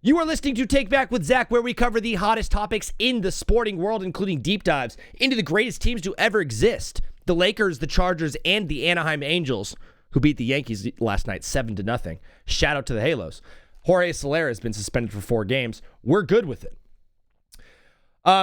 You are listening to Take Back with Zac, where we cover the hottest topics in the sporting world, including deep dives into the greatest teams to ever exist. The Lakers, the Chargers, and the Anaheim Angels, who beat the Yankees last night 7-0. Shout out to the Halos. Jorge Soler has been suspended for 4 games. We're good with it.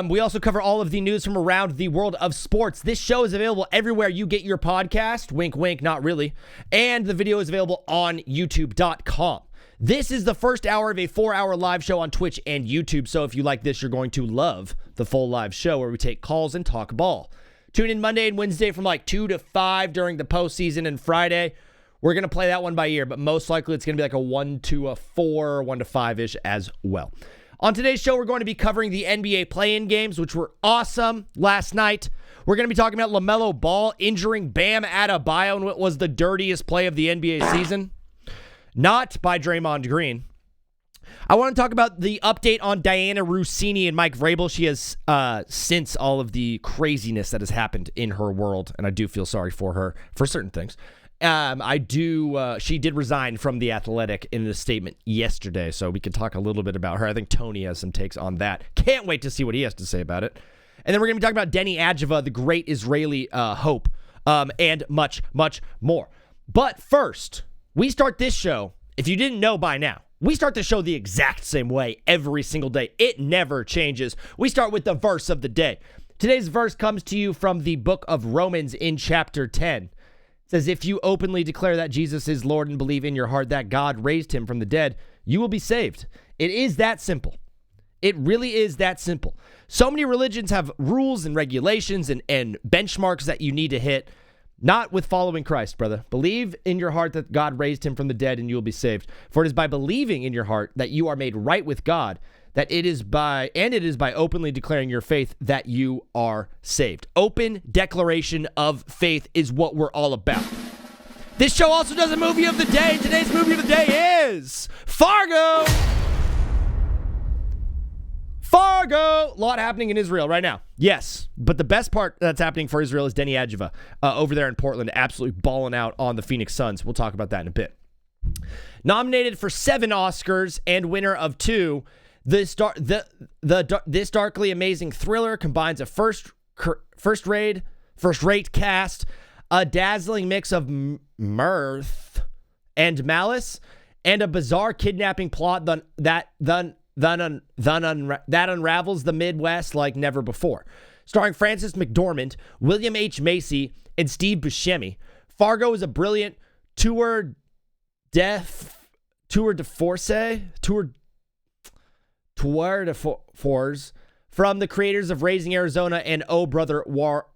We also cover all of the news from around the world of sports. This show is available everywhere you get your podcast. Wink, wink, not really. And the video is available on youtube.com. This is the first hour of a 4-hour live show on Twitch and YouTube. So if you like this, you're going to love the full live show where we take calls and talk ball. Tune in Monday and Wednesday from like 2 to 5 during the postseason, and Friday, we're going to play that one by ear, but most likely it's going to be like a 1 to a 4, 1 to 5-ish as well. On today's show, we're going to be covering the NBA play-in games, which were awesome last night. We're going to be talking about Lamelo Ball injuring Bam Adebayo in what was the dirtiest play of the NBA season. Not by Draymond Green. I want to talk about the update on Diana Russini and Mike Vrabel. She has, since all of the craziness that has happened in her world, and I do feel sorry for her for certain things. She did resign from The Athletic in a statement yesterday, so we can talk a little bit about her. I think Tony has some takes on that. Can't wait to see what he has to say about it. And then we're going to be talking about Deni Advija, the great Israeli hope, and much, much more. But first, we start this show, if you didn't know by now, we start the show the exact same way every single day. It never changes. We start with the verse of the day. Today's verse comes to you from the book of Romans in chapter 10. It says, if you openly declare that Jesus is Lord and believe in your heart that God raised him from the dead, you will be saved. It is that simple. It really is that simple. So many religions have rules and regulations and benchmarks that you need to hit. Not with following Christ, brother. Believe in your heart that God raised him from the dead and you will be saved. For it is by believing in your heart that you are made right with God, that it is by openly declaring your faith that you are saved. Open declaration of faith is what we're all about. This show also does a movie of the day. Today's movie of the day is Fargo. Fargo! A lot happening in Israel right now. Yes, but the best part that's happening for Israel is Deni Advija over there in Portland, absolutely balling out on the Phoenix Suns. We'll talk about that in a bit. Nominated for 7 Oscars and winner of 2, this darkly amazing thriller combines a first-rate cast, a dazzling mix of mirth and malice, and a bizarre kidnapping plot that unravels the Midwest like never before. Starring Frances McDormand, William H. Macy, and Steve Buscemi, Fargo is a brilliant tour de force from the creators of Raising Arizona and Oh Brother, Where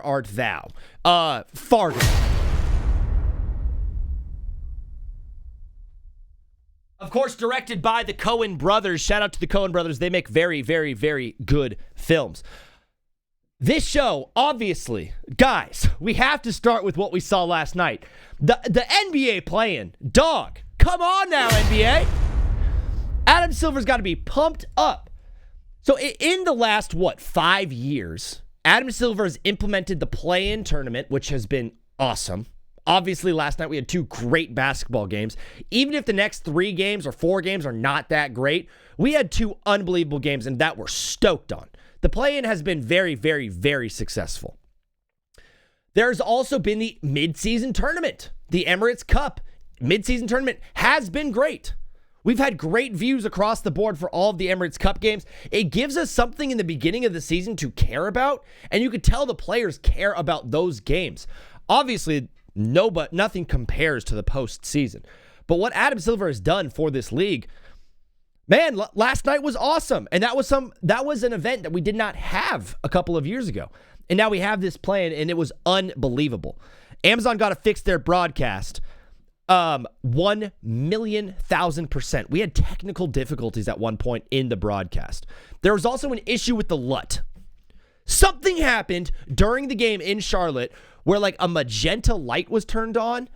Art Thou? Fargo. Of course, directed by the Coen brothers. Shout out to the Coen brothers. They make very, very, very good films. This show, obviously, guys, we have to start with what we saw last night. The NBA play-in. Dog, come on now, NBA. Adam Silver's got to be pumped up. So in the last, 5 years, Adam Silver has implemented the play-in tournament, which has been awesome. Obviously, last night we had 2 great basketball games. Even if the next 3 games or 4 games are not that great, we had 2 unbelievable games, and that we're stoked on. The play-in has been very, very, very successful. There's also been the mid-season tournament. The Emirates Cup mid-season tournament has been great. We've had great views across the board for all of the Emirates Cup games. It gives us something in the beginning of the season to care about, and you could tell the players care about those games. Obviously, nothing compares to the postseason. But what Adam Silver has done for this league, man, last night was awesome. And that was an event that we did not have a couple of years ago. And now we have this plan, and it was unbelievable. Amazon got to fix their broadcast 1,000,000%. We had technical difficulties at one point in the broadcast. There was also an issue with the LUT. Something happened during the game in Charlotte where like a magenta light was turned on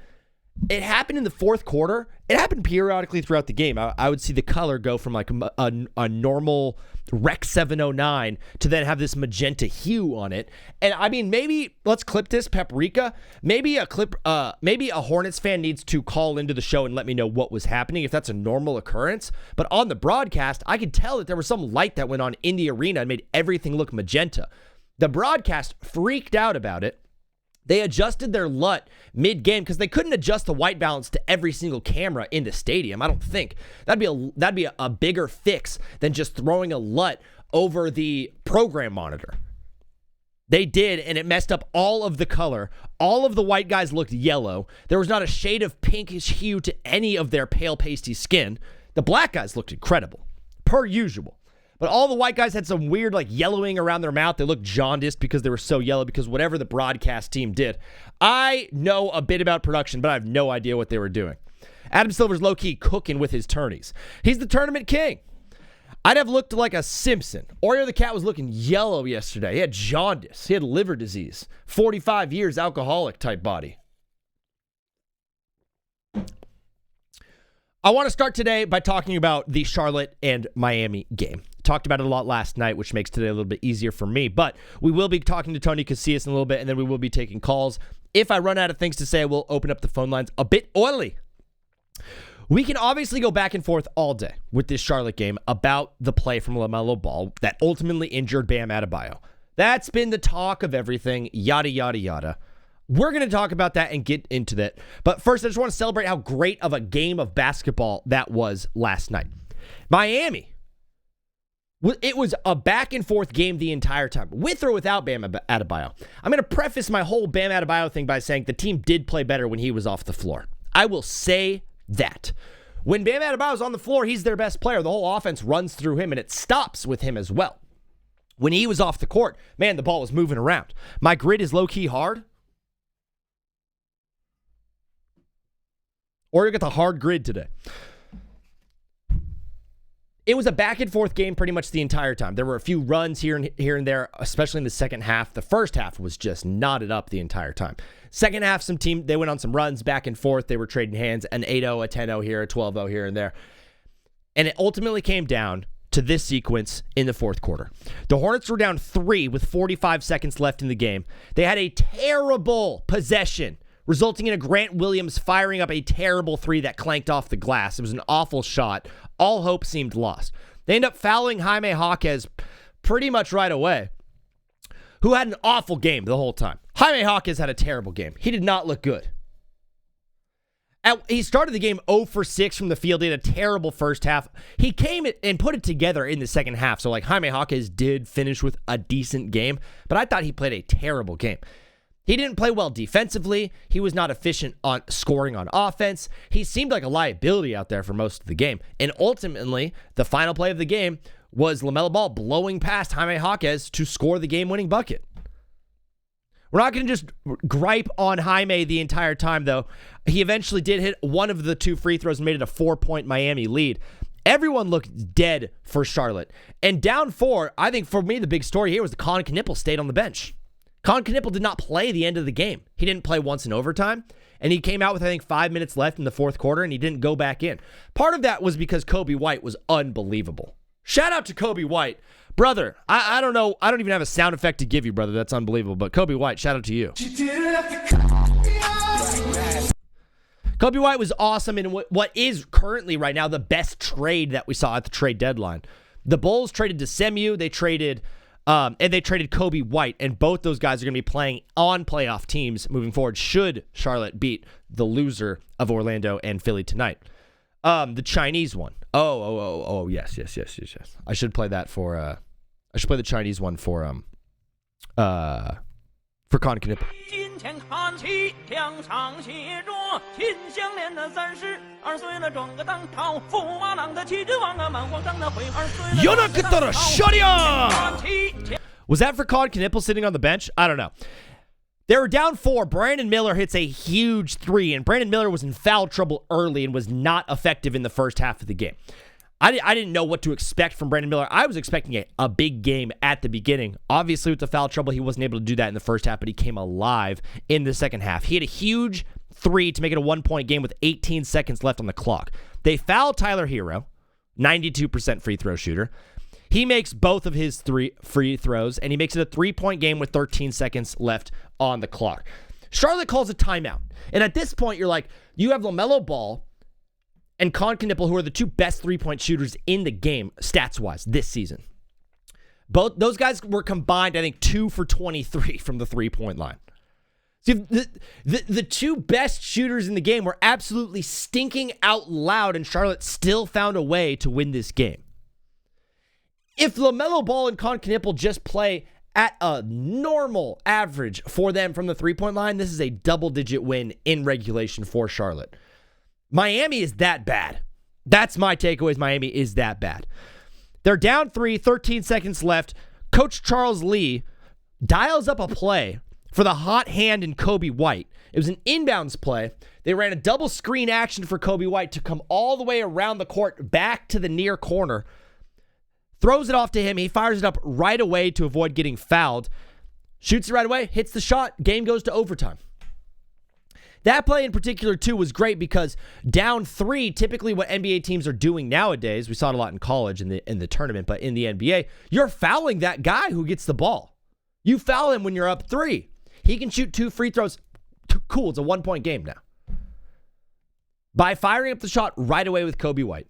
It happened in the fourth quarter. It happened periodically throughout the game. I would see the color go from like a normal Rec 709 to then have this magenta hue on it. And I mean, maybe let's clip this paprika. Maybe a Hornets fan needs to call into the show and let me know what was happening, if that's a normal occurrence. But on the broadcast, I could tell that there was some light that went on in the arena and made everything look magenta. The broadcast freaked out about it. They adjusted their LUT mid-game because they couldn't adjust the white balance to every single camera in the stadium. I don't think. That'd be a bigger fix than just throwing a LUT over the program monitor. They did, and it messed up all of the color. All of the white guys looked yellow. There was not a shade of pinkish hue to any of their pale pasty skin. The black guys looked incredible, per usual. But all the white guys had some weird like yellowing around their mouth. They looked jaundiced because they were so yellow because whatever the broadcast team did. I know a bit about production, but I have no idea what they were doing. Adam Silver's low-key cooking with his tourneys. He's the tournament king. I'd have looked like a Simpson. Oreo the cat was looking yellow yesterday. He had jaundice. He had liver disease. 45 years alcoholic type body. I want to start today by talking about the Charlotte and Miami game. Talked about it a lot last night, which makes today a little bit easier for me. But we will be talking to Tony Casillas in a little bit, and then we will be taking calls. If I run out of things to say, we'll open up the phone lines a bit early. We can obviously go back and forth all day with this Charlotte game about the play from Lamelo Ball that ultimately injured Bam Adebayo. That's been the talk of everything, yada, yada, yada. We're going to talk about that and get into that. But first, I just want to celebrate how great of a game of basketball that was last night. Miami. It was a back and forth game the entire time, with or without Bam Adebayo. I'm going to preface my whole Bam Adebayo thing by saying the team did play better when he was off the floor. I will say that. When Bam Adebayo's on the floor, he's their best player. The whole offense runs through him, and it stops with him as well. When he was off the court, man, the ball was moving around. My grid is low-key hard. Or you got the hard grid today. It was a back and forth game pretty much the entire time. There were a few runs here and there, especially in the second half. The first half was just knotted up the entire time. Second half, they went on some runs back and forth. They were trading hands, an 8-0, a 10-0 here, a 12-0 here and there. And it ultimately came down to this sequence in the fourth quarter. The Hornets were down 3 with 45 seconds left in the game. They had a terrible possession, resulting in a Grant Williams firing up a terrible 3 that clanked off the glass. It was an awful shot. All hope seemed lost. They end up fouling Jaime Jaquez pretty much right away, who had an awful game the whole time. Jaime Jaquez had a terrible game. He did not look good. He started the game 0 for 6 from the field. He had a terrible first half. He came and put it together in the second half. So like Jaime Jaquez did finish with a decent game, but I thought he played a terrible game. He didn't play well defensively. He was not efficient on scoring on offense. He seemed like a liability out there for most of the game. And ultimately, the final play of the game was Lamelo Ball blowing past Jaime Jaquez to score the game-winning bucket. We're not going to just gripe on Jaime the entire time, though. He eventually did hit one of the 2 free throws and made it a 4-point Miami lead. Everyone looked dead for Charlotte. And down 4, I think for me the big story here was that Colin Knippel stayed on the bench. Colin Knippel did not play the end of the game. He didn't play once in overtime, and he came out with, I think, 5 minutes left in the fourth quarter, and he didn't go back in. Part of that was because Kobe White was unbelievable. Shout out to Kobe White. Brother, I don't know. I don't even have a sound effect to give you, brother. That's unbelievable. But Kobe White, shout out to you. Kobe White was awesome in what is currently right now the best trade that we saw at the trade deadline. The Bulls traded DeSemu. They traded Kobe White, and both those guys are going to be playing on playoff teams moving forward should Charlotte beat the loser of Orlando and Philly tonight. The Chinese one. Oh, yes. I should play that for, I should play the Chinese one for Colin Knippel. Was that for Colin Knippel sitting on the bench? I don't know. They were down 4. Brandon Miller hits a huge 3, and Brandon Miller was in foul trouble early and was not effective in the first half of the game. I didn't know what to expect from Brandon Miller. I was expecting a big game at the beginning. Obviously, with the foul trouble, he wasn't able to do that in the first half, but he came alive in the second half. He had a huge three to make it a 1-point game with 18 seconds left on the clock. They foul Tyler Hero, 92% free throw shooter. He makes both of his 3 free throws, and he makes it a 3-point game with 13 seconds left on the clock. Charlotte calls a timeout. And at this point, you're like, you have LaMelo Ball and Knippel, who are the two best 3-point shooters in the game, stats-wise, this season. Both those guys were combined, I think, 2 for 23 from the 3-point line. See, the two best shooters in the game were absolutely stinking out loud, and Charlotte still found a way to win this game. If LaMelo Ball and Knippel just play at a normal average for them from the 3-point line, this is a double-digit win in regulation for Charlotte. Miami is that bad. That's my takeaway, is Miami is that bad. They're down 3, 13 seconds left. Coach Charles Lee dials up a play for the hot hand in Kobe White. It was an inbounds play. They ran a double screen action for Kobe White to come all the way around the court back to the near corner. Throws it off to him. He fires it up right away to avoid getting fouled. Shoots it right away, hits the shot. Game goes to overtime. That play in particular, too, was great because down 3, typically what NBA teams are doing nowadays, we saw it a lot in college in the tournament, but in the NBA, you're fouling that guy who gets the ball. You foul him when you're up 3. He can shoot 2 free throws. Cool, it's a 1-point game now. By firing up the shot right away with Kobe White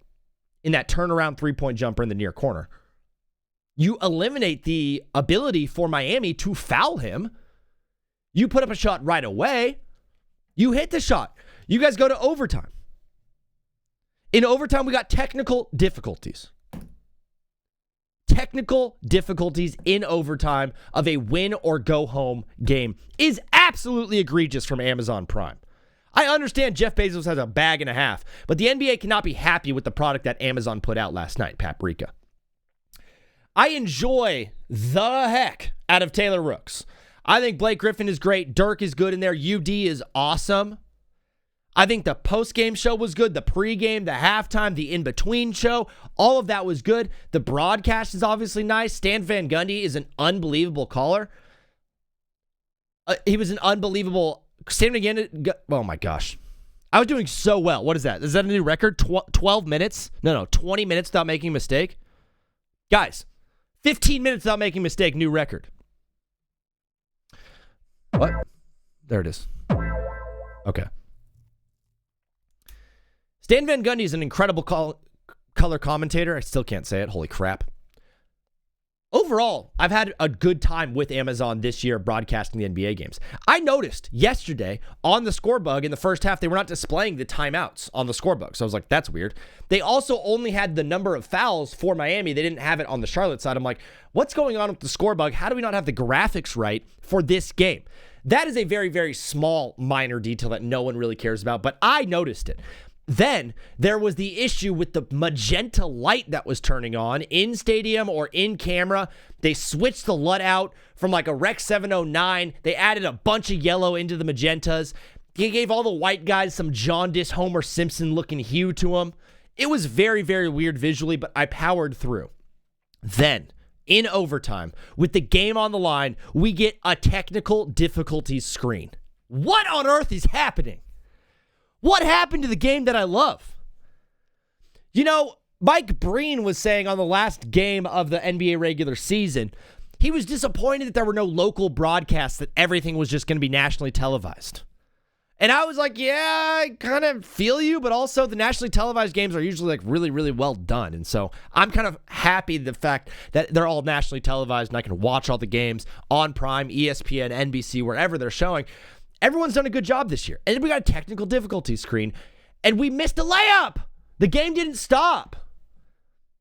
in that turnaround 3-point jumper in the near corner, you eliminate the ability for Miami to foul him. You put up a shot right away. You hit the shot. You guys go to overtime. In overtime, we got technical difficulties. Technical difficulties in overtime of a win or go home game is absolutely egregious from Amazon Prime. I understand Jeff Bezos has a bag and a half, but the NBA cannot be happy with the product that Amazon put out last night, Paprika. I enjoy the heck out of Taylor Rooks. I think Blake Griffin is great. Dirk is good in there. UD is awesome. I think the post-game show was good. The pregame, the halftime, the in-between show, all of that was good. The broadcast is obviously nice. Stan Van Gundy is an unbelievable caller. He was an unbelievable... Stan Van Gundy... Oh, my gosh. I was doing so well. What is that? Is that a new record? 12 minutes? No, 20 minutes without making a mistake? Guys, 15 minutes without making a mistake, new record. What? There it is. Okay. Stan Van Gundy is an incredible color commentator. I still can't say it. Holy crap. Overall, I've had a good time with Amazon this year broadcasting the NBA games. I noticed yesterday on the scorebug in the first half, they were not displaying the timeouts on the scorebug. So I was like, that's weird. They also only had the number of fouls for Miami. They didn't have it on the Charlotte side. I'm like, what's going on with the scorebug? How do we not have the graphics right for this game? That is a very, very small, minor detail that no one really cares about, but I noticed it. Then there was the issue with the magenta light that was turning on in stadium or in camera. They switched the LUT out from like a Rec 709. They added a bunch of yellow into the magentas. They gave all the white guys some jaundiced Homer Simpson looking hue to them. It was very, very weird visually, but I powered through. Then, in overtime, with the game on the line, we get a technical difficulties screen. What on earth is happening? What happened to the game that I love? You know, Mike Breen was saying on the last game of the NBA regular season, he was disappointed that there were no local broadcasts, that everything was just going to be nationally televised. And I was like, yeah, I kind of feel you, but also the nationally televised games are usually like really, really well done. And so I'm kind of happy the fact that they're all nationally televised and I can watch all the games on Prime, ESPN, NBC, wherever they're showing. Everyone's done a good job this year. And then we got a technical difficulty screen, and we missed a layup. The game didn't stop.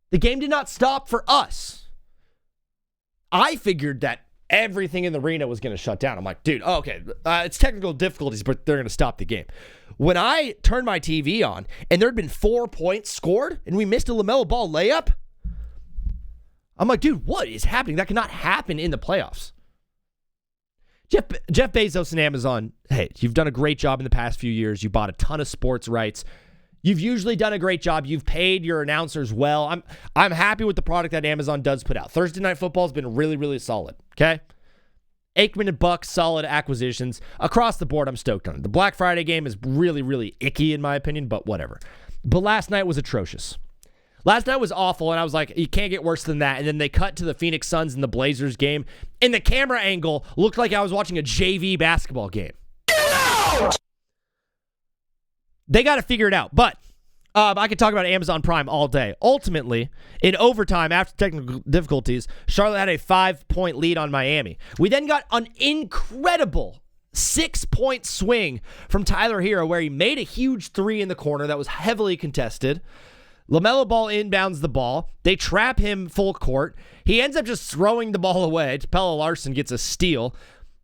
The game did not stop for us. I figured that everything in the arena was going to shut down. I'm like, dude, okay, it's technical difficulties, but they're going to stop the game. When I turned my TV on, and there had been 4 points scored, and we missed a LaMelo Ball layup, I'm like, dude, what is happening? That cannot happen in the playoffs. Jeff Bezos and Amazon, hey, you've done a great job in the past few years. You bought a ton of sports rights. You've usually done a great job. You've paid your announcers well. I'm happy with the product that Amazon does put out. Thursday Night Football has been really, really solid, okay? Aikman and Bucks, solid acquisitions. Across the board, I'm stoked on it. The Black Friday game is really, really icky in my opinion, but whatever. But last night was atrocious. Last night was awful, and I was like, you can't get worse than that. And then they cut to the Phoenix Suns and the Blazers game, and the camera angle looked like I was watching a JV basketball game. They got to figure it out. But I could talk about Amazon Prime all day. Ultimately, in overtime, after technical difficulties, Charlotte had a 5-point lead on Miami. We then got an incredible 6-point swing from Tyler Hero, where he made a huge three in the corner that was heavily contested. Lamelo Ball inbounds the ball. They trap him full court. He ends up just throwing the ball away. Pelle Larsson gets a steal.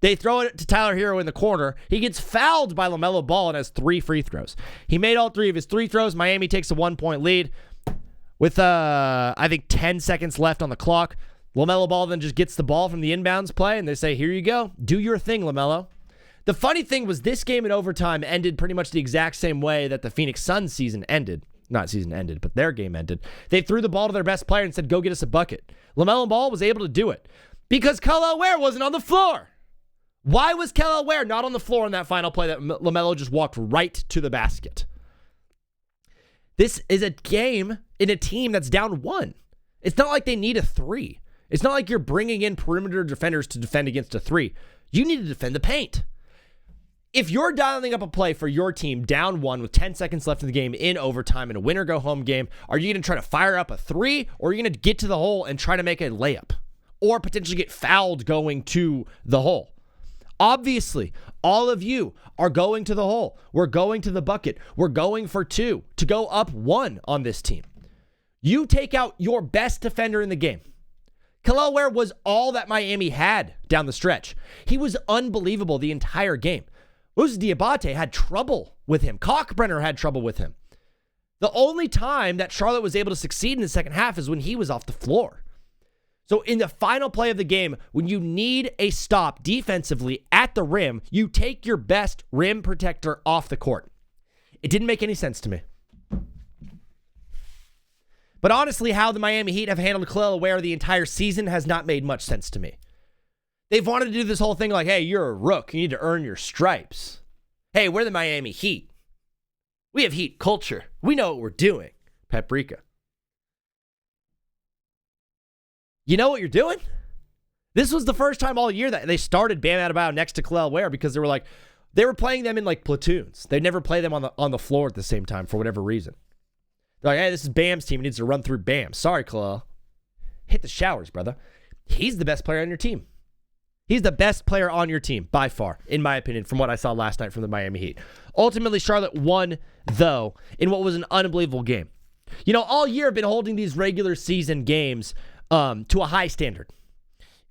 They throw it to Tyler Hero in the corner. He gets fouled by LaMelo Ball and has 3 free throws. He made all 3 of his 3 throws. Miami takes a 1-point lead with, I think, 10 seconds left on the clock. LaMelo Ball then just gets the ball from the inbounds play, and they say, here you go. Do your thing, LaMelo. The funny thing was this game in overtime ended pretty much the exact same way that the Phoenix Suns season ended. Not season ended, but their game ended. They threw the ball to their best player and said, go get us a bucket. LaMelo Ball was able to do it because Kelly Ware wasn't on the floor. Why was Kelly Ware not on the floor in that final play that LaMelo just walked right to the basket? This is a game in a team that's down 1. It's not like they need a 3. It's not like you're bringing in perimeter defenders to defend against a 3. You need to defend the paint. If you're dialing up a play for your team down 1 with 10 seconds left in the game in overtime in a win-or-go-home game, are you going to try to fire up a 3, or are you going to get to the hole and try to make a layup? Or potentially get fouled going to the hole? Obviously, all of you are going to the hole. We're going to the bucket. We're going for 2 to go up 1 on this team. You take out your best defender in the game. Kelly Ware was all that Miami had down the stretch. He was unbelievable the entire game. Moussa Diabate had trouble with him. Kalkbrenner had trouble with him. The only time that Charlotte was able to succeed in the second half is when he was off the floor. So in the final play of the game, when you need a stop defensively at the rim, you take your best rim protector off the court. It didn't make any sense to me. But honestly, how the Miami Heat have handled Kelly Ware the entire season has not made much sense to me. They've wanted to do this whole thing like, hey, you're a rook. You need to earn your stripes. Hey, we're the Miami Heat. We have Heat culture. We know what we're doing. Paprika. You know what you're doing? This was the first time all year that they started Bam Adebayo next to Kelly Ware because they were playing them in like platoons. They never play them on the floor at the same time for whatever reason. They're like, hey, this is Bam's team. He needs to run through Bam. Sorry, Kelly. Hit the showers, brother. He's the best player on your team. He's the best player on your team by far, in my opinion, from what I saw last night from the Miami Heat. Ultimately, Charlotte won, though, in what was an unbelievable game. You know, all year I've been holding these regular season games to a high standard.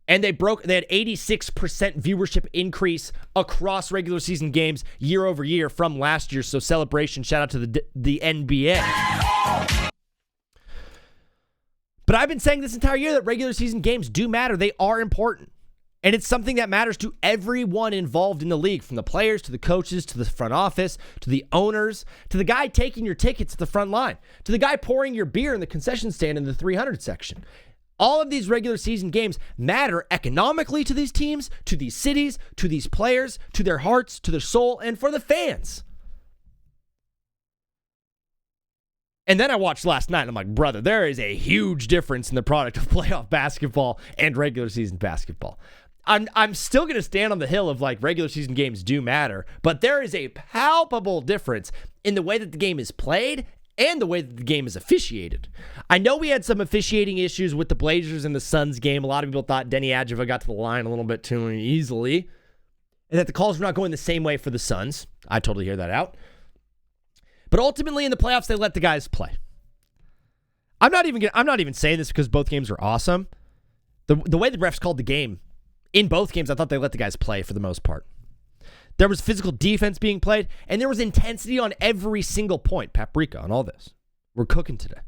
And they had 86% viewership increase across regular season games year over year from last year. So celebration, shout out to the NBA. But I've been saying this entire year that regular season games do matter. They are important. And it's something that matters to everyone involved in the league, from the players to the coaches to the front office to the owners to the guy taking your tickets at the front line to the guy pouring your beer in the concession stand in the 300 section. All of these regular season games matter economically to these teams, to these cities, to these players, to their hearts, to their soul, and for the fans. And then I watched last night, and I'm like, brother, there is a huge difference in the product of playoff basketball and regular season basketball. I'm still going to stand on the hill of like regular season games do matter, but there is a palpable difference in the way that the game is played and the way that the game is officiated. I know we had some officiating issues with the Blazers and the Suns game. A lot of people thought Deni Advija got to the line a little bit too easily, and that the calls were not going the same way for the Suns. I totally hear that out. But ultimately in the playoffs, they let the guys play. I'm not even saying this because both games are awesome. The way the refs called the game, in both games, I thought they let the guys play for the most part. There was physical defense being played, and there was intensity on every single point. Paprika on all this. We're cooking today.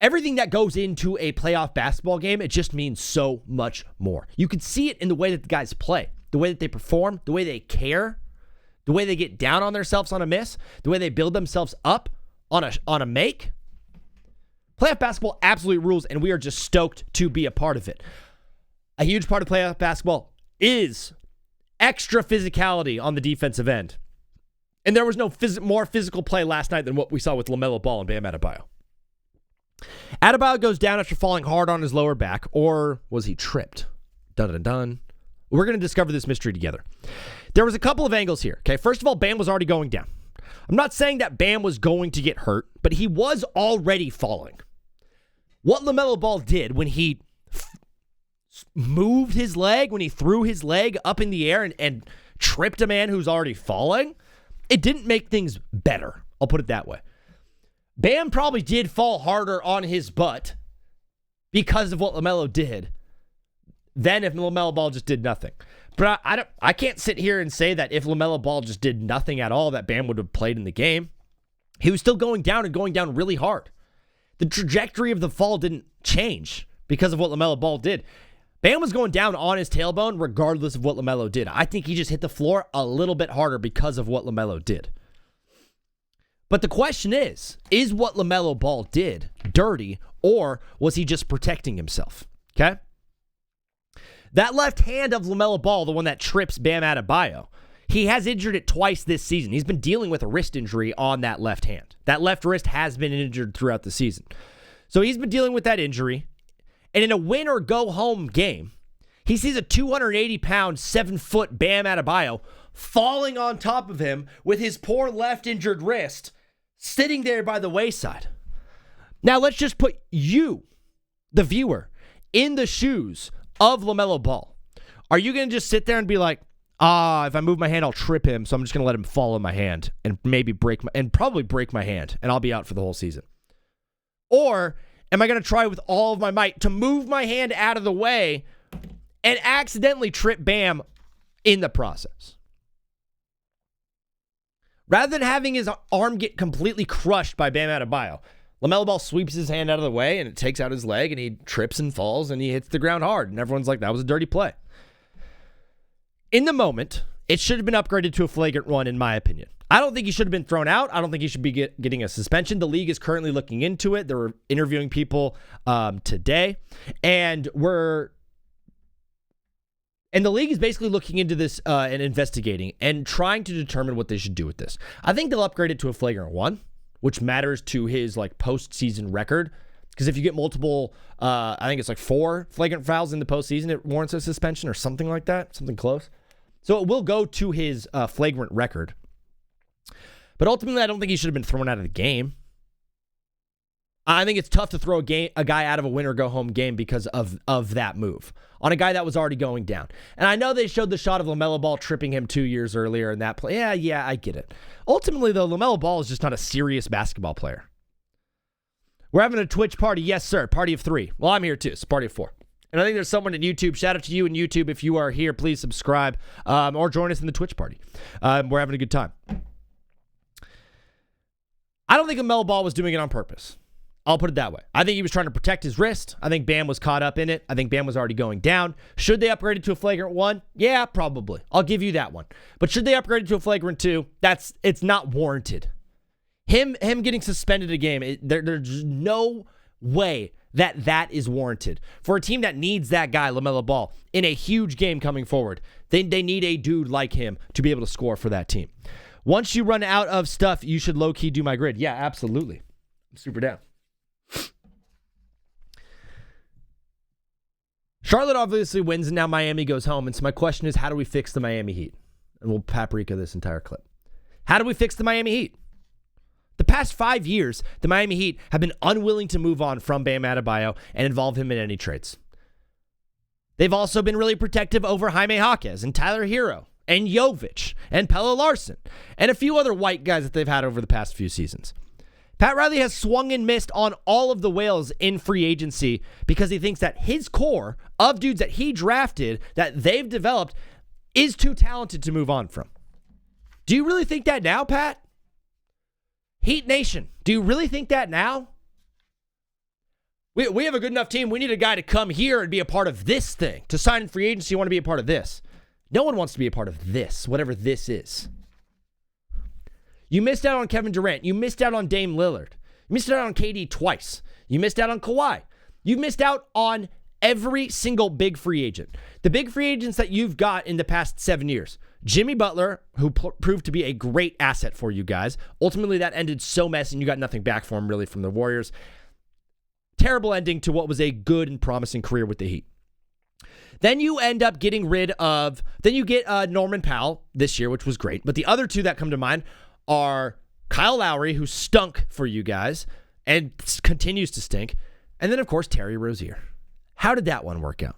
Everything that goes into a playoff basketball game, it just means so much more. You can see it in the way that the guys play, the way that they perform, the way they care, the way they get down on themselves on a miss, the way they build themselves up on a make. Playoff basketball absolutely rules, and we are just stoked to be a part of it. A huge part of playoff basketball is extra physicality on the defensive end. And there was no more physical play last night than what we saw with Lamelo Ball and Bam Adebayo. Adebayo goes down after falling hard on his lower back, or was he tripped? Dun dun dun. We're going to discover this mystery together. There was a couple of angles here. Okay, first of all, Bam was already going down. I'm not saying that Bam was going to get hurt, but he was already falling. What Lamelo Ball did when he moved his leg, when he threw his leg up in the air and tripped a man who's already falling, it didn't make things better. I'll put it that way. Bam probably did fall harder on his butt because of what LaMelo did than if LaMelo Ball just did nothing. But I can't sit here and say that if LaMelo Ball just did nothing at all, that Bam would have played in the game. He was still going down and going down really hard. The trajectory of the fall didn't change because of what LaMelo Ball did. Bam was going down on his tailbone regardless of what LaMelo did. I think he just hit the floor a little bit harder because of what LaMelo did. But the question is what LaMelo Ball did dirty, or was he just protecting himself? Okay? That left hand of LaMelo Ball, the one that trips Bam Adebayo, he has injured it twice this season. He's been dealing with a wrist injury on that left hand. That left wrist has been injured throughout the season. So he's been dealing with that injury. And in a win or go home game, he sees a 280-pound, 7-foot Bam Adebayo falling on top of him with his poor left injured wrist sitting there by the wayside. Now let's just put you, the viewer, in the shoes of LaMelo Ball. Are you going to just sit there and be like, if I move my hand, I'll trip him, so I'm just going to let him fall in my hand and maybe probably break my hand, and I'll be out for the whole season? Or am I going to try with all of my might to move my hand out of the way and accidentally trip Bam in the process? Rather than having his arm get completely crushed by Bam Adebayo, LaMelo Ball sweeps his hand out of the way and it takes out his leg and he trips and falls and he hits the ground hard. And everyone's like, that was a dirty play. In the moment, it should have been upgraded to a flagrant one, in my opinion. I don't think he should have been thrown out. I don't think he should be getting a suspension. The league is currently looking into it. They're interviewing people today. And the league is basically looking into this and investigating and trying to determine what they should do with this. I think they'll upgrade it to a flagrant one, which matters to his postseason record. Because if you get multiple, I think it's 4 flagrant fouls in the postseason, it warrants a suspension or something like that, something close. So it will go to his flagrant record. But ultimately, I don't think he should have been thrown out of the game. I think it's tough to throw a guy out of a win or go home game because of that move on a guy that was already going down. And I know they showed the shot of LaMelo Ball tripping him 2 years earlier in that play. Yeah, I get it. Ultimately, though, LaMelo Ball is just not a serious basketball player. We're having a Twitch party. Yes, sir. Party of 3. Well, I'm here too. It's a party of 4. And I think there's someone at YouTube. Shout out to you in YouTube. If you are here, please subscribe or join us in the Twitch party. We're having a good time. I don't think LaMelo Ball was doing it on purpose. I'll put it that way. I think he was trying to protect his wrist. I think Bam was caught up in it. I think Bam was already going down. Should they upgrade it to a flagrant 1? Yeah, probably. I'll give you that one. But should they upgrade it to a flagrant 2? It's not warranted. Him getting suspended a game, there's no way that is warranted. For a team that needs that guy, LaMelo Ball, in a huge game coming forward, they need a dude like him to be able to score for that team. Once you run out of stuff, you should low-key do my grid. Yeah, absolutely. I'm super down. Charlotte obviously wins, and now Miami goes home. And so my question is, how do we fix the Miami Heat? And we'll paprika this entire clip. How do we fix the Miami Heat? The past 5 years, the Miami Heat have been unwilling to move on from Bam Adebayo and involve him in any trades. They've also been really protective over Jaime Jaquez and Tyler Hero and Jovic and Pelle Larsson and a few other white guys that they've had over the past few seasons. Pat Riley has swung and missed on all of the whales in free agency because he thinks that his core of dudes that he drafted, that they've developed, is too talented to move on from. Do you really think that now, Pat? Heat Nation, do you really think that now? We have a good enough team. We need a guy to come here and be a part of this thing. To sign in free agency, you want to be a part of this. No one wants to be a part of this, whatever this is. You missed out on Kevin Durant. You missed out on Dame Lillard. You missed out on KD twice. You missed out on Kawhi. You missed out on Every single big free agent. The big free agents that you've got in the past 7 years. Jimmy Butler, who proved to be a great asset for you guys. Ultimately, that ended so messy and you got nothing back for him really from the Warriors. Terrible ending to what was a good and promising career with the Heat. Then you end up getting rid of, then you get Norman Powell this year, which was great. But the other two that come to mind are Kyle Lowry, who stunk for you guys and continues to stink. And then, of course, Terry Rozier. How did that one work out?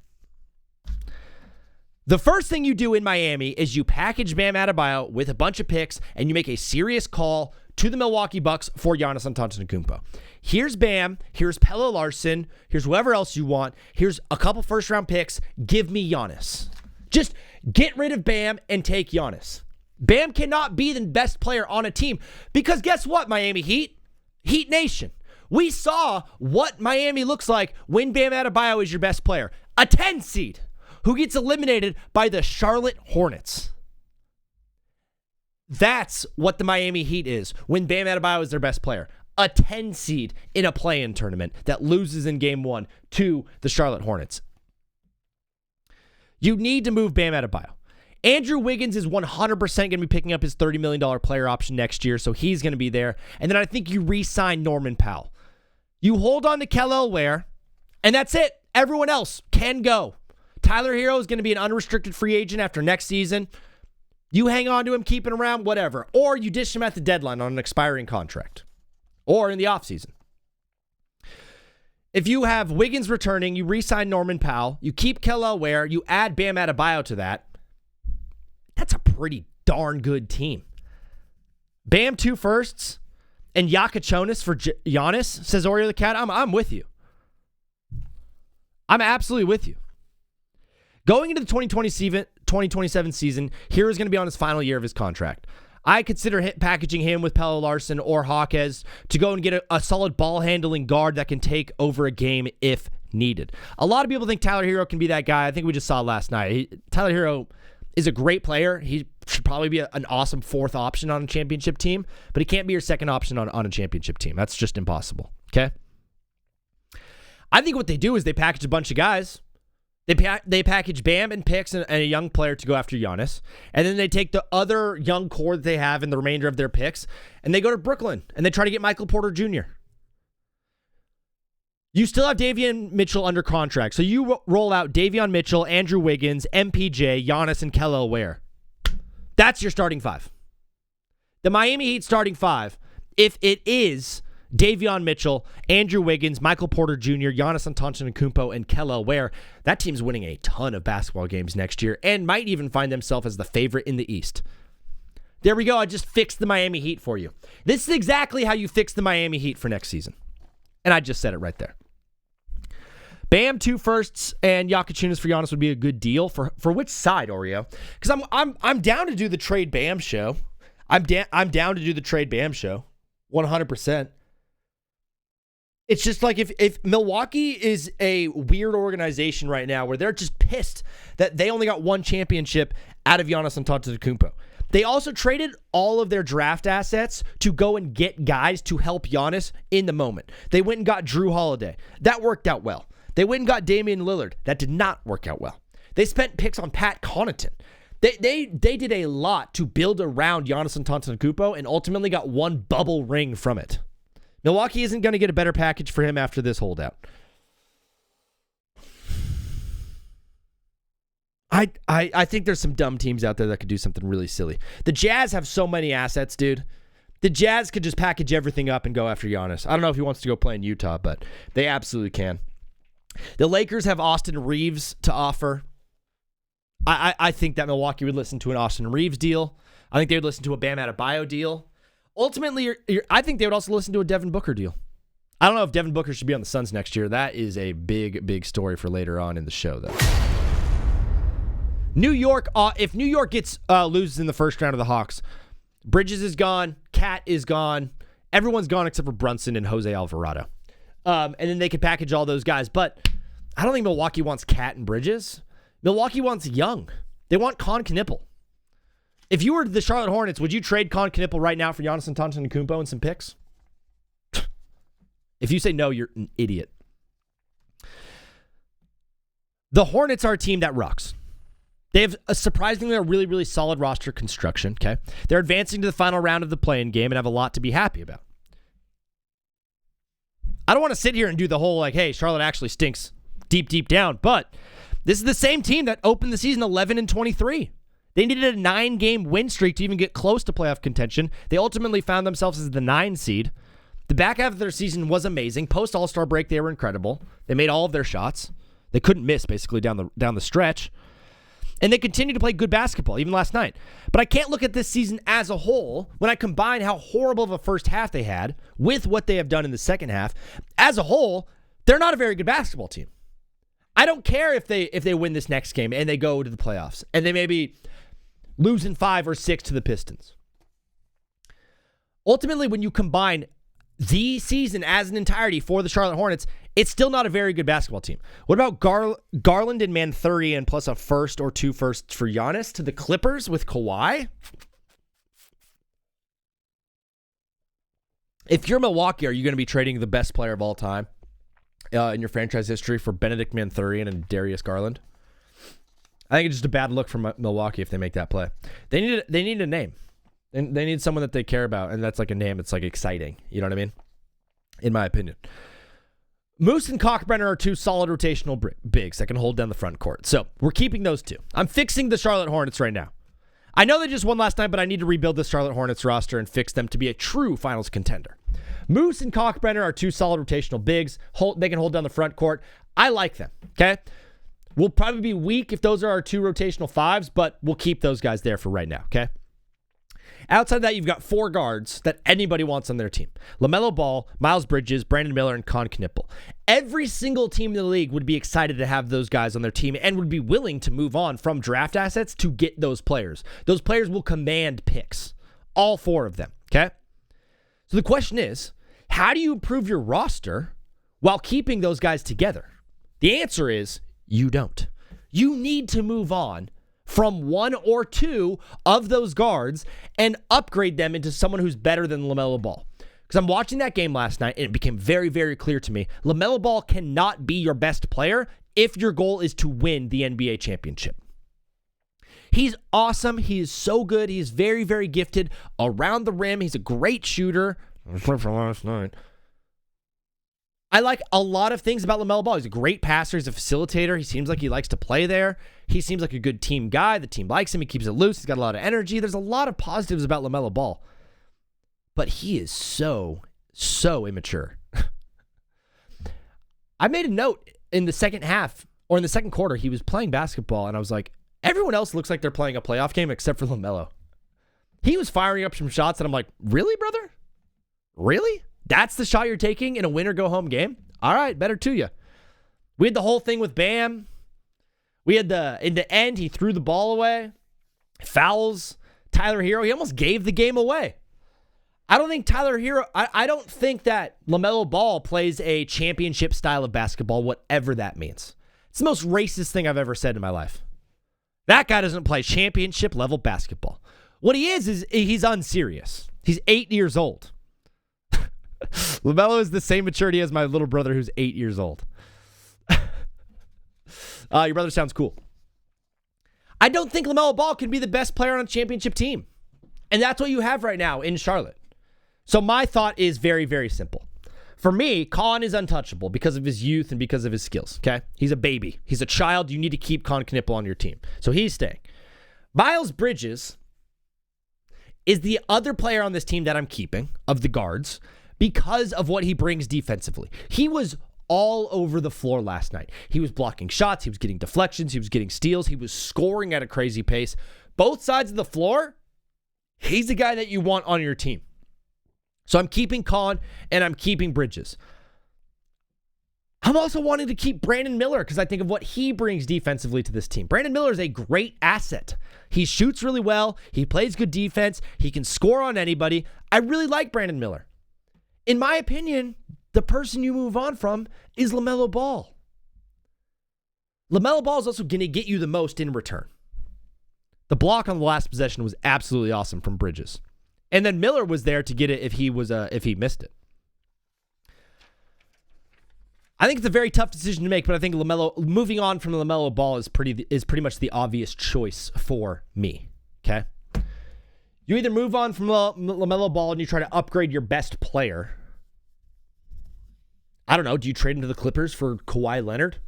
The first thing you do in Miami is you package Bam Adebayo with a bunch of picks and you make a serious call to the Milwaukee Bucks for Giannis Antetokounmpo. Here's Bam, here's Pelle Larsson, here's whoever else you want, here's a couple first-round picks, give me Giannis. Just get rid of Bam and take Giannis. Bam cannot be the best player on a team because guess what, Miami Heat? Heat Nation. We saw what Miami looks like when Bam Adebayo is your best player. A 10 seed who gets eliminated by the Charlotte Hornets. That's what the Miami Heat is when Bam Adebayo is their best player. A 10 seed in a play-in tournament that loses in game 1 to the Charlotte Hornets. You need to move Bam Adebayo. Andrew Wiggins is 100% going to be picking up his $30 million player option next year, so he's going to be there. And then I think you re-sign Norman Powell. You hold on to Kel'el Ware, and that's it. Everyone else can go. Tyler Hero is going to be an unrestricted free agent after next season. You hang on to him, keep him around, whatever. Or you dish him at the deadline on an expiring contract. Or in the offseason. If you have Wiggins returning, you re-sign Norman Powell, you keep Kel'el Ware, you add Bam Adebayo to that. That's a pretty darn good team. Bam 2 firsts and Yakachonis for Giannis, says Oreo the Cat. I'm with you. I'm absolutely with you. Going into the 2027 season, Hero's going to be on his final year of his contract. I consider packaging him with Pelle Larsson or Hawkes to go and get a solid ball-handling guard that can take over a game if needed. A lot of people think Tyler Hero can be that guy. I think we just saw last night. Tyler Hero is a great player. He should probably be an awesome 4th option on a championship team, but he can't be your 2nd option on a championship team. That's just impossible, okay? I think what they do is they package a bunch of guys. They package Bam and picks and a young player to go after Giannis. And then they take the other young core that they have in the remainder of their picks, and they go to Brooklyn, and they try to get Michael Porter Jr. You still have Davion Mitchell under contract. So you roll out Davion Mitchell, Andrew Wiggins, MPJ, Giannis, and Kel'el Ware. That's your starting 5. The Miami Heat starting 5, if it is Davion Mitchell, Andrew Wiggins, Michael Porter Jr., Giannis Antetokounmpo, and Kel'el Ware, that team's winning a ton of basketball games next year and might even find themselves as the favorite in the East. There we go. I just fixed the Miami Heat for you. This is exactly how you fix the Miami Heat for next season. And I just said it right there. Bam 2 firsts and Yakachunas for Giannis would be a good deal for which side, Oreo? Because I'm down to do the trade Bam show. I'm down to do the trade Bam show, 100%. It's just like if Milwaukee is a weird organization right now where they're just pissed that they only got 1 championship out of Giannis Antetokounmpo. They also traded all of their draft assets to go and get guys to help Giannis in the moment. They went and got Drew Holiday. That worked out well. They went and got Damian Lillard. That did not work out well. They spent picks on Pat Connaughton. They did a lot to build around Giannis Antetokounmpo and ultimately got 1 bubble ring from it. Milwaukee isn't going to get a better package for him after this holdout. I think there's some dumb teams out there that could do something really silly. The Jazz have so many assets, dude. The Jazz could just package everything up and go after Giannis. I don't know if he wants to go play in Utah, but they absolutely can. The Lakers have Austin Reeves to offer. I think that Milwaukee would listen to an Austin Reeves deal. I think they would listen to a Bam Adebayo deal. Ultimately, I think they would also listen to a Devin Booker deal. I don't know if Devin Booker should be on the Suns next year. That is a big, big story for later on in the show, though. New York, if New York loses in the first round of the Hawks, Bridges is gone, Cat is gone, everyone's gone except for Brunson and Jose Alvarado. And then they could package all those guys. But I don't think Milwaukee wants Cat and Bridges. Milwaukee wants Young. They want Con Knippel. If you were the Charlotte Hornets, would you trade Con Knippel right now for Giannis Antetokounmpo and some picks? If you say no, you're an idiot. The Hornets are a team that rocks. They have a surprisingly a really, really solid roster construction, okay? They're advancing to the final round of the play-in game and have a lot to be happy about. I don't want to sit here and do the whole, like, hey, Charlotte actually stinks deep down, but this is the same team that opened the season 11-23. They needed a 9-game win streak to even get close to playoff contention. They ultimately found themselves as the 9 seed. The back half of their season was amazing. Post All-Star break, they were incredible. They made all of their shots. They couldn't miss, basically, down the stretch. And they continue to play good basketball, even last night. But I can't look at this season as a whole when I combine how horrible of a first half they had with what they have done in the second half. As a whole, they're not a very good basketball team. I don't care if they win this next game and they go to the playoffs and they maybe lose in 5 or 6 to the Pistons. Ultimately, when you combine the season as an entirety for the Charlotte Hornets, it's still not a very good basketball team. What about Garland and Manthurian plus a first or 2 firsts for Giannis to the Clippers with Kawhi? If you're Milwaukee, are you going to be trading the best player of all time in your franchise history for Benedict Manthurian and Darius Garland? I think it's just a bad look from Milwaukee if they make that play. They need a name. And they need someone that they care about, and that's like a name that's like exciting. You know what I mean? In my opinion. Moose and Cockbrenner are 2 solid rotational bigs that can hold down the front court. So we're keeping those 2. I'm fixing the Charlotte Hornets right now. I know they just won last night, but I need to rebuild the Charlotte Hornets roster and fix them to be a true finals contender. Moose and Cockbrenner are 2 solid rotational bigs. They can hold down the front court. I like them, okay? We'll probably be weak if those are our 2 rotational 5s, but we'll keep those guys there for right now, okay? Outside of that, you've got 4 guards that anybody wants on their team. LaMelo Ball, Miles Bridges, Brandon Miller, and Con Knippel. Every single team in the league would be excited to have those guys on their team and would be willing to move on from draft assets to get those players. Those players will command picks. All 4 of them, okay? So the question is, how do you improve your roster while keeping those guys together? The answer is, you don't. You need to move on from 1 or 2 of those guards and upgrade them into someone who's better than LaMelo Ball. Because I'm watching that game last night, and it became very, very clear to me, LaMelo Ball cannot be your best player if your goal is to win the NBA championship. He's awesome. He is so good. He is very, very gifted around the rim. He's a great shooter. For last night. I like a lot of things about LaMelo Ball. He's a great passer. He's a facilitator. He seems like he likes to play there. He seems like a good team guy. The team likes him. He keeps it loose. He's got a lot of energy. There's a lot of positives about LaMelo Ball. But he is so immature. I made a note in the second half, or in the second quarter, he was playing basketball, and I was like, everyone else looks like they're playing a playoff game except for LaMelo. He was firing up some shots, and I'm like, really, brother? Really? That's the shot you're taking in a win-or-go-home game? All right, better to you. We had the whole thing with Bam. We had in the end, he threw the ball away. Fouls. Tyler Hero, he almost gave the game away. I don't think Tyler Hero, I don't think that LaMelo Ball plays a championship style of basketball, whatever that means. It's the most racist thing I've ever said in my life. That guy doesn't play championship level basketball. What he is he's unserious. He's 8 years old. LaMelo is the same maturity as my little brother who's 8 years old. Your brother sounds cool. I don't think LaMelo Ball can be the best player on a championship team. And that's what you have right now in Charlotte. So my thought is very, very simple. For me, Con is untouchable because of his youth and because of his skills, okay? He's a baby. He's a child. You need to keep Con Knippel on your team. So he's staying. Miles Bridges is the other player on this team that I'm keeping of the guards because of what he brings defensively. He was all over the floor last night. He was blocking shots. He was getting deflections. He was getting steals. He was scoring at a crazy pace. Both sides of the floor, he's the guy that you want on your team. So I'm keeping Con and I'm keeping Bridges. I'm also wanting to keep Brandon Miller because I think of what he brings defensively to this team. Brandon Miller is a great asset. He shoots really well. He plays good defense. He can score on anybody. I really like Brandon Miller. In my opinion, the person you move on from is LaMelo Ball. LaMelo Ball is also going to get you the most in return. The block on the last possession was absolutely awesome from Bridges. And then Miller was there to get it if he missed it. I think it's a very tough decision to make, but I think moving on from Lamelo Ball is pretty much the obvious choice for me. Okay, you either move on from Lamelo Ball and you try to upgrade your best player. I don't know. Do you trade him to the Clippers for Kawhi Leonard?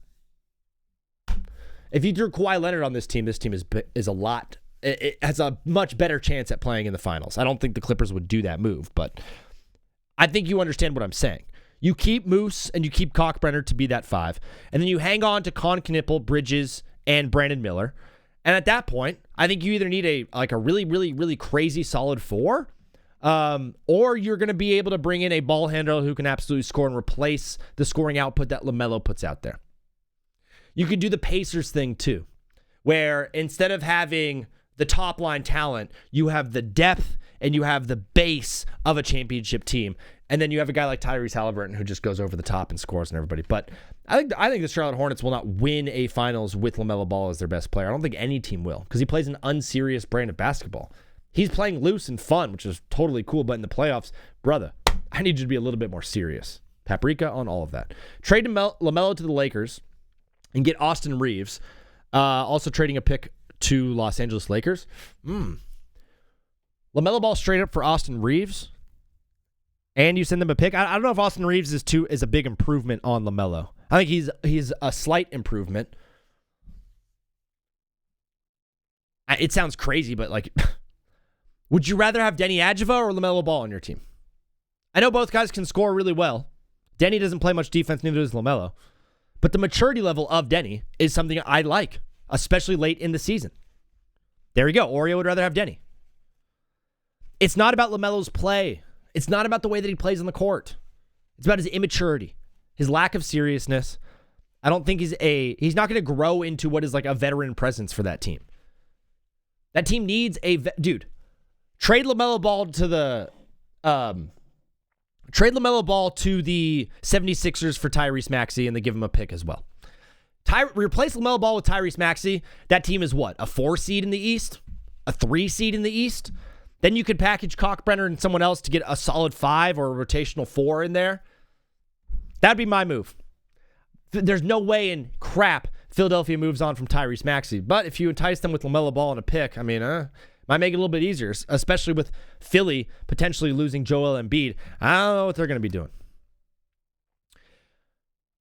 If you threw Kawhi Leonard on this team is a lot. It has a much better chance at playing in the finals. I don't think the Clippers would do that move, but I think you understand what I'm saying. You keep Moose and you keep Cockbrenner to be that 5, and then you hang on to Con Knippel, Bridges, and Brandon Miller. And at that point, I think you either need a really, really, really crazy solid 4, or you're going to be able to bring in a ball handler who can absolutely score and replace the scoring output that LaMelo puts out there. You could do the Pacers thing too, where instead of having the top line talent, you have the depth and you have the base of a championship team. And then you have a guy like Tyrese Halliburton who just goes over the top and scores on everybody. But I think the Charlotte Hornets will not win a finals with LaMelo Ball as their best player. I don't think any team will, because he plays an unserious brand of basketball. He's playing loose and fun, which is totally cool. But in the playoffs, brother, I need you to be a little bit more serious. Paprika on all of that. Trade LaMelo to the Lakers and get Austin Reeves. Also trading a pick to Los Angeles Lakers. LaMelo Ball straight up for Austin Reeves. And you send them a pick. I don't know if Austin Reeves is a big improvement on LaMelo. I think he's a slight improvement. It sounds crazy, but like, would you rather have Deni Advija or LaMelo Ball on your team? I know both guys can score really well. Deni doesn't play much defense, neither does LaMelo. But the maturity level of Deni is something I like, especially late in the season. There you go. Oreo would rather have Deni. It's not about LaMelo's play. It's not about the way that he plays on the court. It's about his immaturity, his lack of seriousness. I don't think he's not going to grow into what is like a veteran presence for that team. That team needs dude. Trade LaMelo Ball to the 76ers for Tyrese Maxey, and they give him a pick as well. Replace LaMelo Ball with Tyrese Maxey. That team is what? A 4 seed in the East? A 3 seed in the East? Then you could package Cockbrenner and someone else to get a solid 5 or a rotational 4 in there. That'd be my move. There's no way in crap Philadelphia moves on from Tyrese Maxey. But if you entice them with LaMelo Ball and a pick, I mean, might make it a little bit easier, especially with Philly potentially losing Joel Embiid. I don't know what they're going to be doing.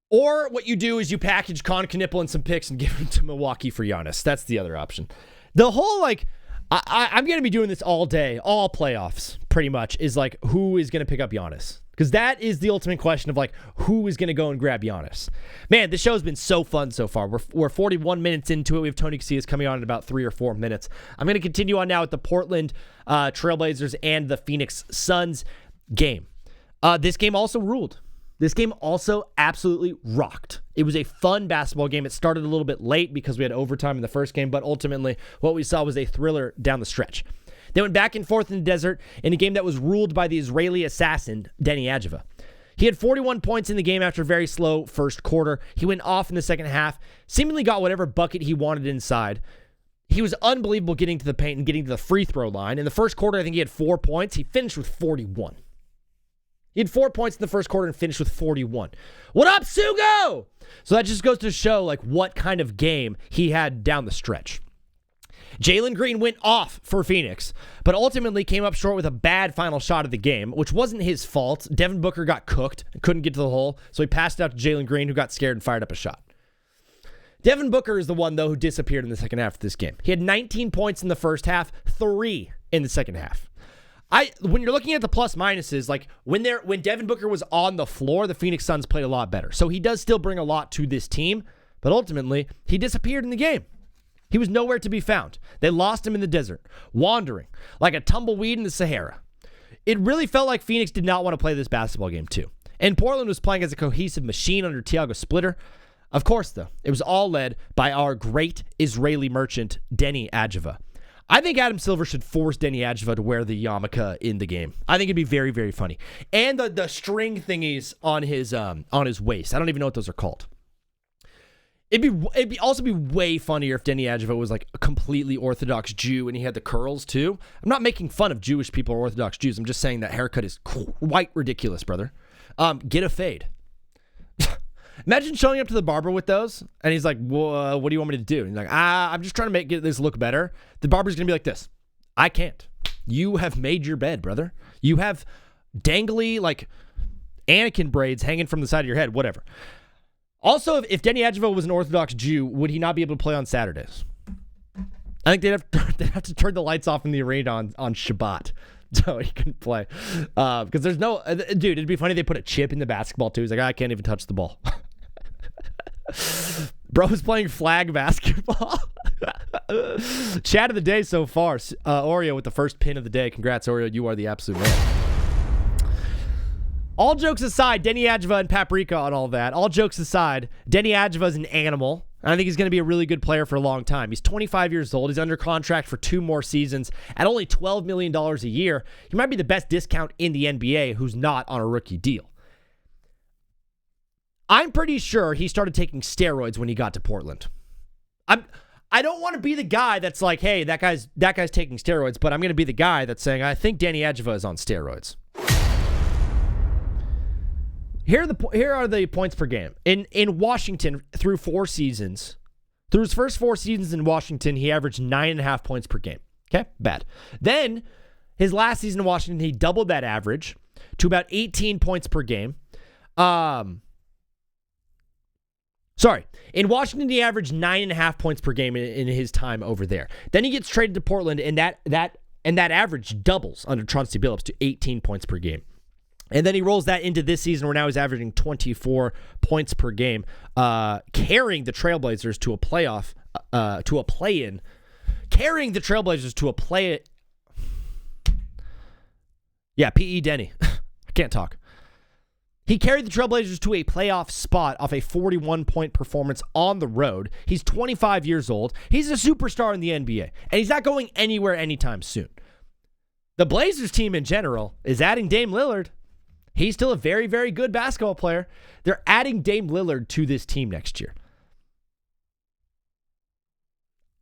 Or what you do is you package Con Knippel and some picks and give them to Milwaukee for Giannis. That's the other option. The whole, like, I'm going to be doing this all day, all playoffs, pretty much, is like, who is going to pick up Giannis? Because that is the ultimate question of, like, who is going to go and grab Giannis? Man, this show has been so fun so far. We're 41 minutes into it. We have Tony Casillas coming on in about 3 or 4 minutes. I'm going to continue on now with the Portland Trailblazers and the Phoenix Suns game. This game also ruled. This game also absolutely rocked. It was a fun basketball game. It started a little bit late because we had overtime in the first game, but ultimately what we saw was a thriller down the stretch. They went back and forth in the desert in a game that was ruled by the Israeli assassin, Deni Advija. He had 41 points in the game after a very slow first quarter. He went off in the second half, seemingly got whatever bucket he wanted inside. He was unbelievable getting to the paint and getting to the free throw line. In the first quarter, I think he had 4 points. He finished with 41. He had 4 points in the first quarter and finished with 41. What up, Sugo? So that just goes to show like what kind of game he had down the stretch. Jalen Green went off for Phoenix, but ultimately came up short with a bad final shot of the game, which wasn't his fault. Devin Booker got cooked and couldn't get to the hole, so he passed it out to Jalen Green, who got scared and fired up a shot. Devin Booker is the one, though, who disappeared in the second half of this game. He had 19 points in the first half, 3 in the second half. When you're looking at the plus minuses, like when Devin Booker was on the floor, the Phoenix Suns played a lot better. So he does still bring a lot to this team, but ultimately he disappeared in the game. He was nowhere to be found. They lost him in the desert, wandering like a tumbleweed in the Sahara. It really felt like Phoenix did not want to play this basketball game too. And Portland was playing as a cohesive machine under Thiago Splitter. Of course, though, it was all led by our great Israeli merchant, Deni Advija. I think Adam Silver should force Deni Advija to wear the yarmulke in the game. I think it'd be very, very funny. And the string thingies on his waist. I don't even know what those are called. It'd also be way funnier if Deni Advija was like a completely Orthodox Jew and he had the curls too. I'm not making fun of Jewish people or Orthodox Jews. I'm just saying that haircut is quite ridiculous, brother. Get a fade. Imagine showing up to the barber with those, and he's like, well, what do you want me to do? And he's like, I'm just trying to get this look better. The barber's going to be like this. I can't. You have made your bed, brother. You have dangly, like, Anakin braids hanging from the side of your head, whatever. Also, if Deni Advija was an Orthodox Jew, would he not be able to play on Saturdays? I think they'd have to turn the lights off in the arena on Shabbat so he couldn't play. Because there's no... dude, it'd be funny if they put a chip in the basketball, too. He's like, I can't even touch the ball. Bro's playing flag basketball. Chat of the day so far. Oreo with the first pin of the day. Congrats, Oreo. You are the absolute man. All jokes aside, Deni Advija and Paprika on all that. All jokes aside, Deni Advija is an animal. And I think he's going to be a really good player for a long time. He's 25 years old. He's under contract for 2 more seasons at only $12 million a year. He might be the best discount in the NBA who's not on a rookie deal. I'm pretty sure he started taking steroids when he got to Portland. I don't want to be the guy that's like, hey, that guy's taking steroids, but I'm going to be the guy that's saying, I think Deni Advija is on steroids. Here are the points per game. In Washington, through his first 4 seasons in Washington, he averaged 9.5 points per game. Okay, bad. Then, his last season in Washington, he doubled that average to about 18 points per game. In Washington, he averaged 9.5 points per game in his time over there. Then he gets traded to Portland, and that average doubles under Chauncey Billups to 18 points per game. And then he rolls that into this season where now he's averaging 24 points per game, carrying the Trailblazers to a playoff, to a play-in. Carrying the Trailblazers to a play-in. Yeah, P.E. Deni. I can't talk. He carried the Trailblazers to a playoff spot off a 41-point performance on the road. He's 25 years old. He's a superstar in the NBA, and he's not going anywhere anytime soon. The Blazers team in general is adding Dame Lillard. He's still a very, very good basketball player. They're adding Dame Lillard to this team next year.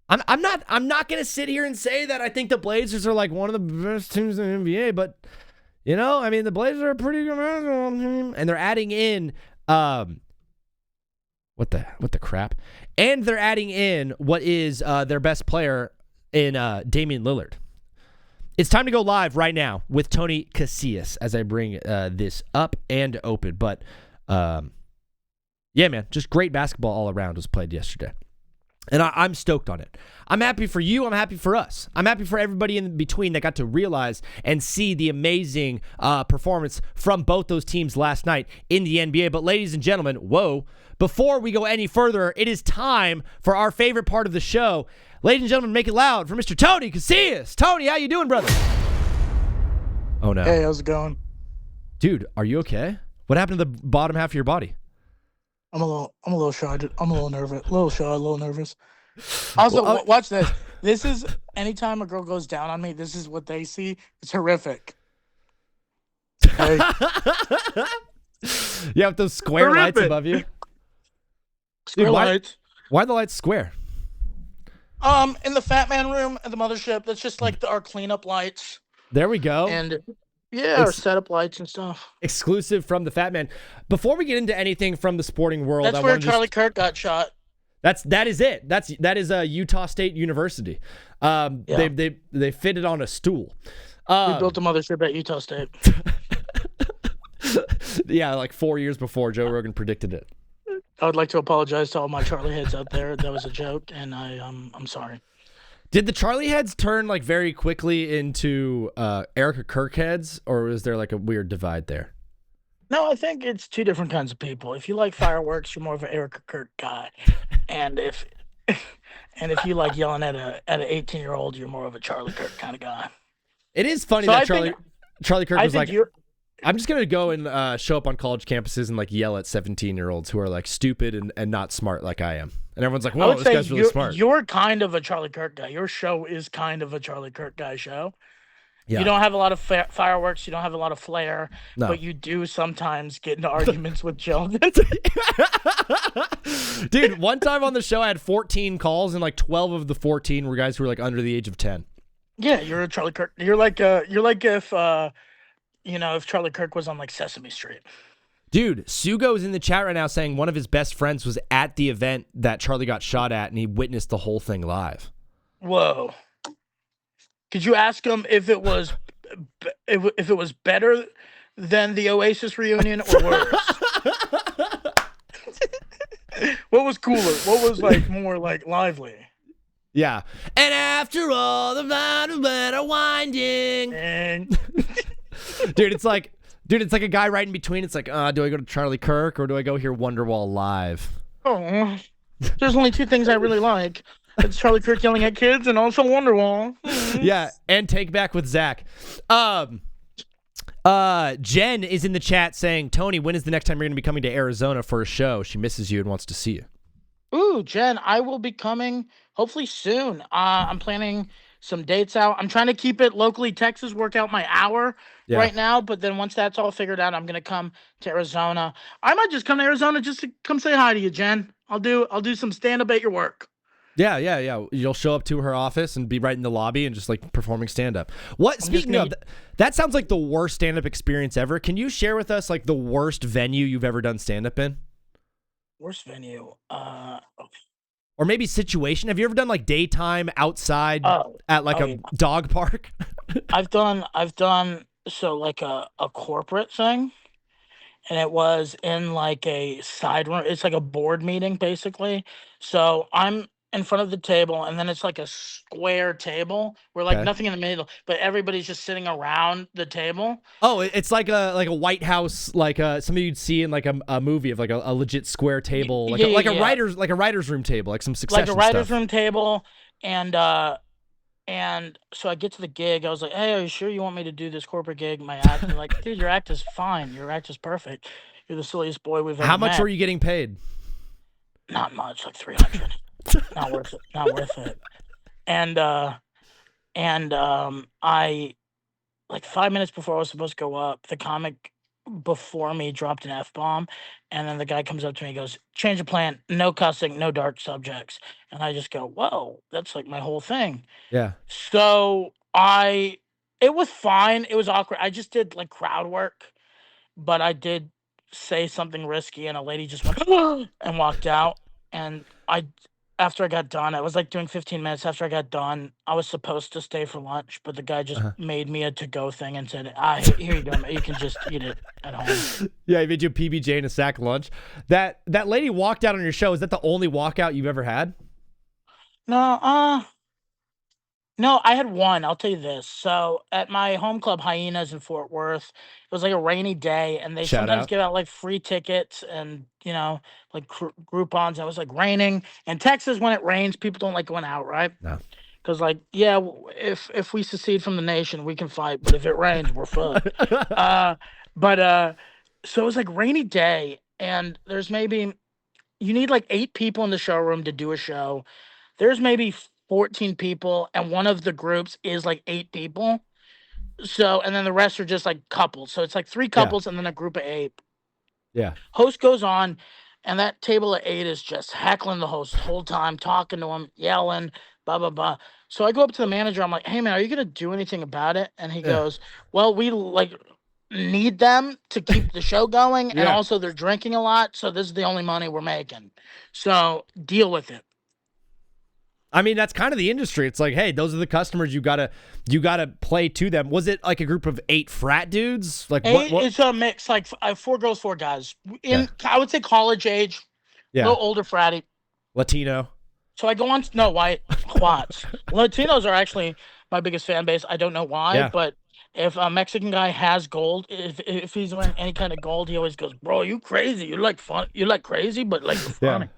I'm not going to sit here and say that I think the Blazers are like one of the best teams in the NBA, but you know, I mean, the Blazers are a pretty good basketball team, and they're adding in what the crap? And they're adding in what is their best player in Damian Lillard. It's time to go live right now with Tony Casillas as I bring this up and open. But, yeah, man, just great basketball all around was played yesterday. And I'm stoked on it. I'm happy for you. I'm happy for us. I'm happy for everybody in between that got to realize and see the amazing performance from both those teams last night in the NBA. But ladies and gentlemen, whoa, before we go any further, it is time for our favorite part of the show. Ladies and gentlemen, make it loud for Mr. Tony Casillas. Tony, how you doing, brother? Oh, no. Hey, how's it going? Dude, are you okay? What happened to the bottom half of your body? I'm a little shy. I'm a little nervous. A little nervous. Also, watch this. This is anytime a girl goes down on me, this is what they see. It's horrific. Okay? You have those square lights above you? Square lights. Why are the lights square? In the Fat Man room at the mothership, that's just like our cleanup lights. There we go. And yeah, our setup lights and stuff. Exclusive from the Fat Man. Before we get into anything from the sporting world, that's where Charlie Kirk got shot. That is it. That is Utah State University. Yeah. They fitted on a stool. We built a mothership at Utah State. Yeah, like 4 years before Joe Rogan predicted it. I would like to apologize to all my Charlie heads out there. That was a joke, and I'm sorry. Did the Charlie heads turn like very quickly into Erica Kirk heads, or was there like a weird divide there? No, I think it's two different kinds of people. If you like fireworks, you're more of an Erica Kirk guy, and if you like yelling at an 18-year-old, you're more of a Charlie Kirk kind of guy. It is funny that Charlie Kirk was like, I'm just going to go and show up on college campuses and like yell at 17-year-olds who are like stupid and not smart like I am. And everyone's like, whoa, this guy's really smart. You're kind of a Charlie Kirk guy. Your show is kind of a Charlie Kirk guy show. Yeah. You don't have a lot of fireworks. You don't have a lot of flair. No. But you do sometimes get into arguments with children. Dude, one time on the show, I had 14 calls, and like 12 of the 14 were guys who were like under the age of 10. Yeah, you're a Charlie Kirk. You're like if if Charlie Kirk was on like Sesame Street. Dude, Sugo's in the chat right now saying one of his best friends was at the event that Charlie got shot at, and he witnessed the whole thing live. Whoa. Could you ask him if it was better than the Oasis reunion or worse? What was cooler? What was like more like lively? Yeah. And after all, the battle are winding. And Dude, it's like a guy right in between. It's like, do I go to Charlie Kirk or do I go hear Wonderwall live? oh, there's only two things I really like. It's Charlie Kirk yelling at kids and also Wonderwall. Yeah, and Take Back with Zac. Jen is in the chat saying, Tony, when is the next time you're going to be coming to Arizona for a show? She misses you and wants to see you. Ooh, Jen, I will be coming hopefully soon. I'm planning some dates out. I'm trying to keep it locally Texas, work out my hour right now. But then once that's all figured out, I'm going to come to Arizona. I might just come to Arizona just to come say hi to you, Jen. I'll do some stand-up at your work. Yeah. You'll show up to her office and be right in the lobby and just like performing stand-up. What? Speaking of, that sounds like the worst stand-up experience ever. Can you share with us like the worst venue you've ever done stand-up in? Worst venue? Or maybe situation. Have you ever done like daytime outside at like a dog park? I've done so like a corporate thing. And it was in like a side room. It's like a board meeting, basically. So I'm in front of the table, and then it's like a square table where like nothing in the middle, but everybody's just sitting around the table. Oh, it's like a White House, like something you'd see in like a movie of like a legit square table, like a writer's room table, like some Succession like a writer's room table, and so I get to the gig. I was like, "Hey, are you sure you want me to do this corporate gig?" My act, and like, "Dude, your act is fine. Your act is perfect. You're the silliest boy we've ever met." How much were you getting paid? Not much, like 300. Not worth it. Not worth it. And I, like 5 minutes before I was supposed to go up, the comic before me dropped an F-bomb, and then the guy comes up to me and goes, "Change of plan, no cussing, no dark subjects." And I just go, "Whoa, that's like my whole thing." Yeah. So it was fine. It was awkward. I just did like crowd work, but I did say something risky, and a lady just went and walked out. And after I got done, I was like doing 15 minutes. After I got done, I was supposed to stay for lunch, but the guy just made me a to-go thing and said, "Here you go, man. You can just eat it at home." Yeah, he made you a PBJ and a sack lunch. That lady walked out on your show. Is that the only walkout you've ever had? No, I had one. I'll tell you this. So at my home club, Hyenas in Fort Worth, it was like a rainy day, and they sometimes give out like free tickets and like Groupons. It was like raining. In Texas, when it rains, people don't like going out, right? No. Because like, yeah, if we secede from the nation, we can fight, but if it rains, we're fucked. So it was like rainy day, and there's maybe you need like 8 people in the showroom to do a show. There's maybe 14 people, and one of the groups is like 8 people. So, and then the rest are just like couples. So it's like 3 couples and then a group of 8. Yeah. Host goes on, and that table of 8 is just heckling the host the whole time, talking to him, yelling, blah, blah, blah. So I go up to the manager. I'm like, "Hey, man, are you going to do anything about it?" And he goes, "Well, we like need them to keep the show going. And also they're drinking a lot. So this is the only money we're making. So deal with it." I mean, that's kind of the industry. It's like, hey, those are the customers. You gotta play to them. Was it like a group of 8 frat dudes? Like what? It's a mix, like 4 girls, 4 guys. I would say college age, a little older fratty. Latino. So I go on. No, white, quads. Latinos are actually my biggest fan base. I don't know why, but if a Mexican guy has gold, if he's wearing any kind of gold, he always goes, "Bro, you crazy? You like fun? You like crazy, but like you're funny."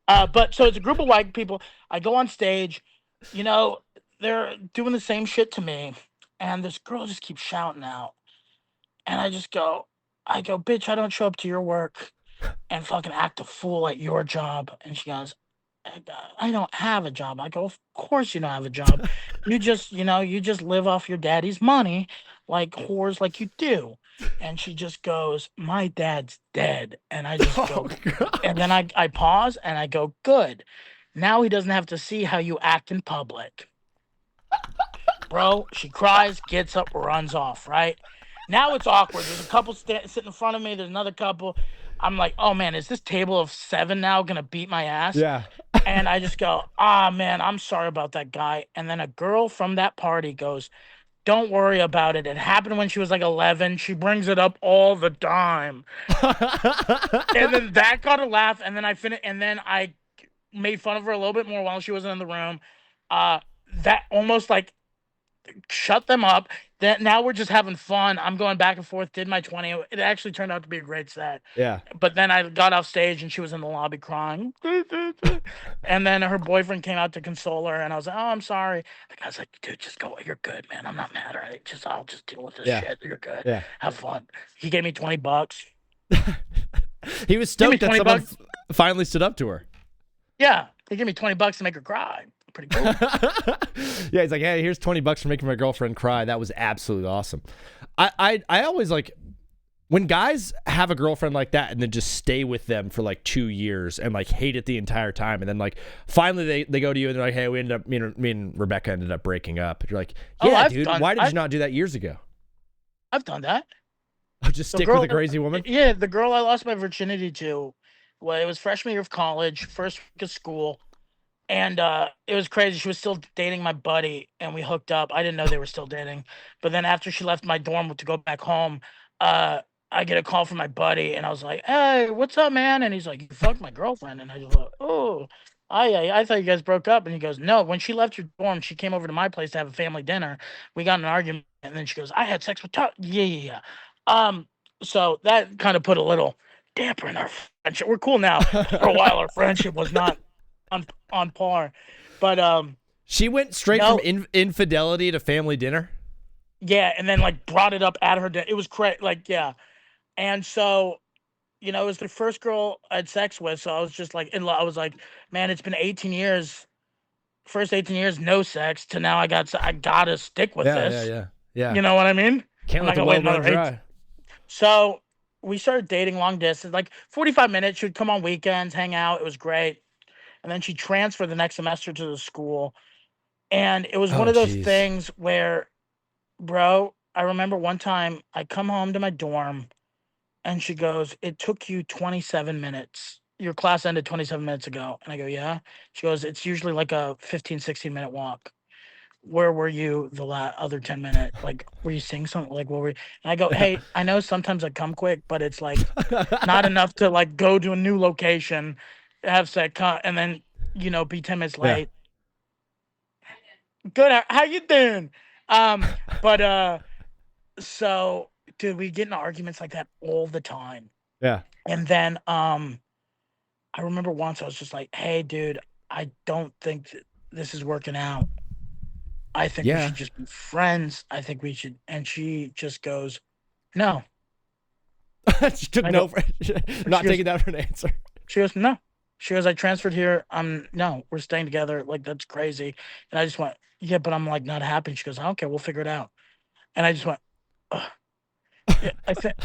But so it's a group of white people. I go on stage, they're doing the same shit to me, and this girl just keeps shouting out, and I go, "Bitch, I don't show up to your work and fucking act a fool at your job." And she goes, "I don't have a job." I go, "Of course you don't have a job. You just live off your daddy's money like whores like you do." And she just goes, "My dad's dead." And I just go, and then I pause and I go, "Good. Now he doesn't have to see how you act in public." Bro, she cries, gets up, runs off, right? Now it's awkward. There's a couple sitting in front of me. There's another couple. I'm like, oh man, is this table of 7 now gonna beat my ass? Yeah. And I just go, ah man, I'm sorry about that guy. And then a girl from that party goes, don't worry about it. It happened when she was like 11. She brings it up all the time. And then that got a laugh. And then I made fun of her a little bit more while she wasn't in the room. That almost like shut them up. That now we're just having fun. I'm going back and forth. Did my 20. It actually turned out to be a great set. Yeah. But then I got off stage and she was in the lobby crying. And then her boyfriend came out to console her, and I was like, "Oh, I'm sorry." The guy's like, "Dude, just go. You're good, man. I'm not mad. Right? I'll just deal with this shit. You're good. Yeah. Have fun." He gave me $20. He was stoked that someone finally stood up to her. Yeah, he gave me $20 to make her cry. Pretty cool. Yeah, he's like, "Hey, here's $20 for making my girlfriend cry." That was absolutely awesome. I always like when guys have a girlfriend like that and then just stay with them for like 2 years and like hate it the entire time, and then like finally they go to you and they're like, "Hey, we ended up me and Rebecca ended up breaking up." And you're like, "Yeah, dude, why did you not do that years ago?" I've done that. Oh, just stick with a crazy woman? Yeah, the girl I lost my virginity to, well, it was freshman year of college, first week of school. And it was crazy. She was still dating my buddy, and we hooked up. I didn't know they were still dating. But then after she left my dorm to go back home, I get a call from my buddy, and I was like, "Hey, what's up, man?" And he's like, "You fucked my girlfriend." And I just like, "Oh, I thought you guys broke up." And he goes, "No, when she left your dorm, she came over to my place to have a family dinner. We got in an argument, and then she goes, I had sex with Yeah. So that kind of put a little damper in our friendship. We're cool now. For a while, our friendship was not on par, but she went straight from infidelity to family dinner. Yeah, and then like brought it up at her dinner. It was crazy, like yeah, and so it was the first girl I had sex with, so I was just like I was like, man, it's been 18 years, first 18 years no sex to now I gotta stick with this. Yeah. You know what I mean? Can't let the well run dry. So we started dating long distance, like 45 minutes. She would come on weekends, hang out. It was great. And then she transferred the next semester to the school. And it was one of those things where, bro, I remember one time I come home to my dorm and she goes, "It took you 27 minutes. Your class ended 27 minutes ago." And I go, "Yeah." She goes, "It's usually like a 15, 16-minute walk. Where were you the other 10 minutes? Like, were you seeing something? Like, what were you?" And I go, "Hey, I know sometimes I come quick, but it's like not enough to like go to a new location, have sex, and then, be 10 minutes late." Good. How you doing? But so dude, we get in arguments like that all the time. Yeah. And then I remember once I was just like, "Hey, dude, I don't think this is working out. I think we should just be friends. I think we should." And she just goes, "No." She took no for not taking that for an answer. She goes, "No." She goes, "I transferred here. No, we're staying together. Like, that's crazy." And I just went, "Yeah, but I'm like not happy." She goes, "I don't care. We'll figure it out." And I just went, "Ugh. Yeah,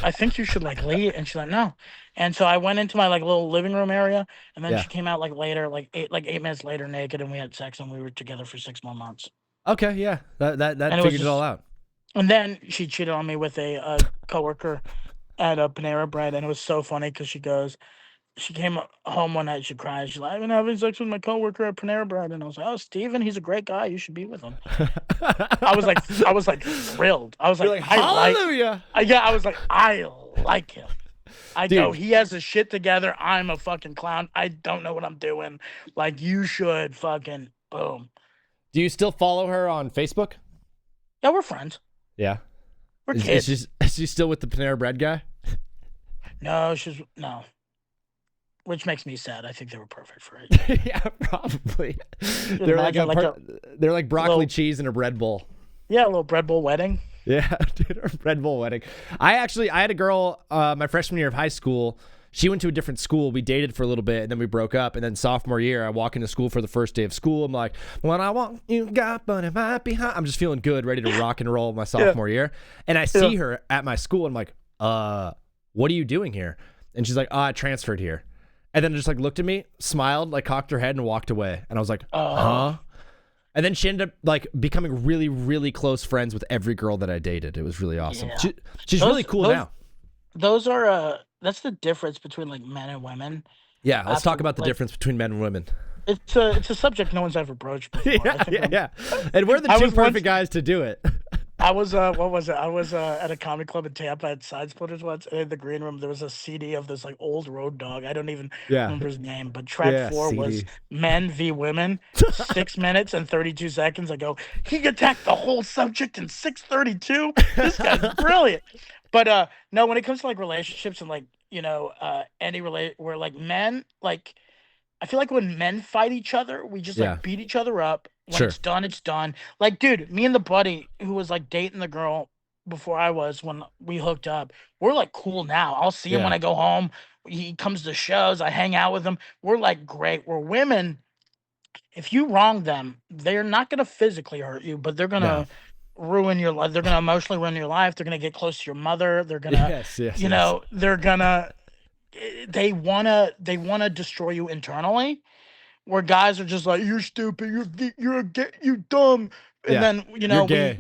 I think you should like leave." And she's like, "No." And so I went into my like little living room area, and then she came out like later, like 8 minutes later, naked, and we had sex, and we were together for 6 more months. Okay, yeah, that figured it all out. And then she cheated on me with a coworker at a Panera Bread, and it was so funny because she came home one night, she cried. She's like, "I've been having sex with my coworker at Panera Bread." And I was like, "Oh, Steven, he's a great guy. You should be with him." I was like thrilled. I was like, hallelujah. I was like, I like him. I go, he has his shit together. I'm a fucking clown. I don't know what I'm doing. Like, you should fucking boom. Do you still follow her on Facebook? Yeah, we're friends. Yeah. We're kids. Is she still with the Panera Bread guy? No, no. Which makes me sad. I think they were perfect for it. Yeah, probably. They're like broccoli cheese in a bread bowl. Yeah, a little bread bowl wedding. Yeah, dude, a bread bowl wedding. I had a girl my freshman year of high school. She went to a different school. We dated for a little bit, and then we broke up. And then sophomore year, I walk into school for the first day of school. I'm like, "When I want you got, but it might be hot." I'm just feeling good, ready to rock and roll my sophomore year. And I see her at my school. And I'm like, "What are you doing here?" And she's like, "Oh, I transferred here." And then just like looked at me, smiled, like cocked her head, and walked away. And I was like, "Huh?" And then she ended up like becoming really, really close friends with every girl that I dated. It was really awesome. Yeah. She's really cool now. Those are that's the difference between like men and women. Yeah, let's talk about the difference between men and women. It's a subject no one's ever broached before. Yeah. And we're the two perfect guys to do it. I was what was it? I was at a comedy club in Tampa at Side Splitters once, and in the green room there was a CD of this like old road dog. I don't even remember his name, but track 4 was Men v Women, 6 minutes and 32 seconds. I go, he attacked the whole subject in 6:32. This guy's brilliant. But no, when it comes to like relationships and like where like men like. I feel like when men fight each other, we just like beat each other up. When it's done, it's done. Like, dude, me and the buddy who was like dating the girl before I was, when we hooked up, we're like cool now. I'll see him when I go home. He comes to shows. I hang out with him. We're like great. We're women. If you wrong them, they're not gonna physically hurt you, but they're gonna ruin your life. They're gonna emotionally ruin your life. They're gonna get close to your mother. They're gonna, they're gonna. They wanna destroy you internally, where guys are just like, you're stupid, you're gay, you dumb, and then you're gay.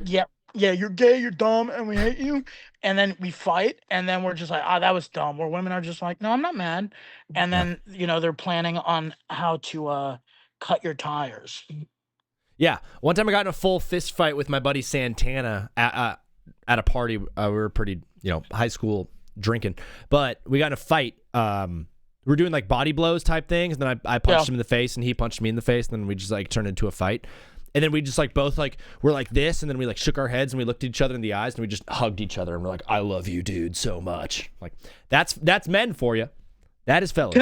You're gay, you're dumb, and we hate you, and then we fight, and then we're just like, that was dumb. Where women are just like, no, I'm not mad, and then they're planning on how to cut your tires. Yeah, one time I got in a full fist fight with my buddy Santana at a party. We were pretty high school drinking, but we got in a fight. We're doing like body blows type things, and then I punched him in the face, and he punched me in the face, and then we just like turned into a fight. And then we just like both like we're like this, and then we like shook our heads and we looked at each other in the eyes, and we just hugged each other, and we're like, I love you, dude, so much. Like that's men for you. That is fellas.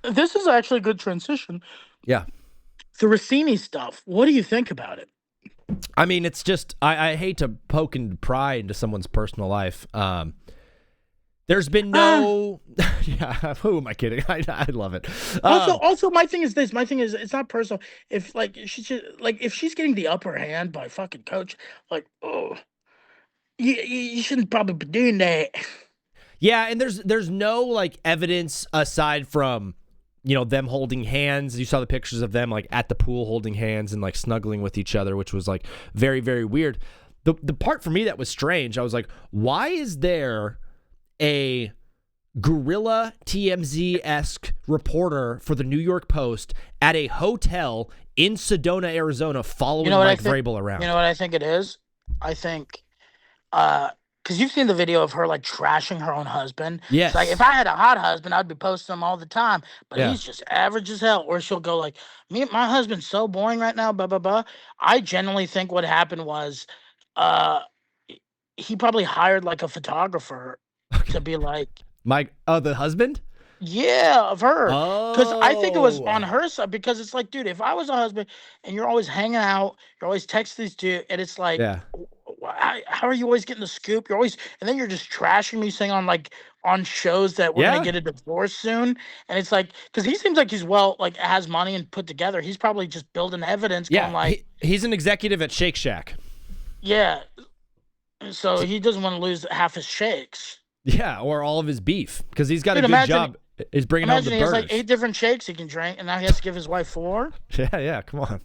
This is actually a good transition. Yeah. The Rossini stuff. What do you think about it? I mean, it's just I hate to poke and pry into someone's personal life. There's been no, who am I kidding? I love it. Also, my thing is this. My thing is, it's not personal. If like if she's getting the upper hand by fucking coach, like, you shouldn't probably be doing that. Yeah, and there's no like evidence aside from them holding hands. You saw the pictures of them like at the pool holding hands and like snuggling with each other, which was like very, very weird. The part for me that was strange, I was like, why is there a guerrilla TMZ-esque reporter for the New York Post at a hotel in Sedona, Arizona, following Mike Vrabel around? You know what I think it is? I think, because you've seen the video of her like trashing her own husband. Yes. It's like, if I had a hot husband, I'd be posting him all the time, but he's just average as hell. Or she'll go like, my husband's so boring right now, blah, blah, blah. I genuinely think what happened was he probably hired like a photographer to be like the husband? Yeah, of her. Because I think it was on her side, because it's like, dude, if I was a husband and you're always hanging out, you're always texting these dudes, and it's like, how are you always getting the scoop? You're always, and then you're just trashing me, saying on shows that we're gonna get a divorce soon, and it's like, because he seems like he's has money and put together. He's probably just building evidence. Yeah, going like he's an executive at Shake Shack. Yeah, so he doesn't want to lose half his shakes. Yeah, or all of his beef, because he's got a good job. He's bringing home the burgers. Imagine he has like 8 different shakes he can drink, and now he has to give his wife 4. Yeah, come on.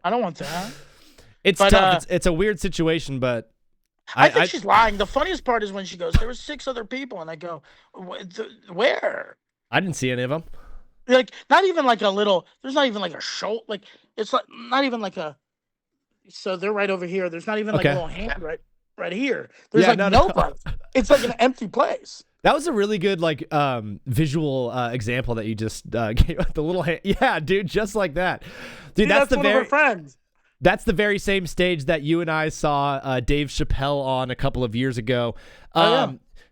I don't want that. It's tough. It's a weird situation, but I think she's lying. The funniest part is when she goes, there were 6 other people, and I go, where? I didn't see any of them. Like, not even like a little, there's not even like a show, like, it's like, not even like a, so they're right over here. There's not even like a little hand right here. There's nobody. It's like an empty place. That was a really good visual example that you just gave. The little hand. Yeah, dude, just like that. Dude, that's the one of her friends. That's the very same stage that you and I saw Dave Chappelle on a couple of years ago.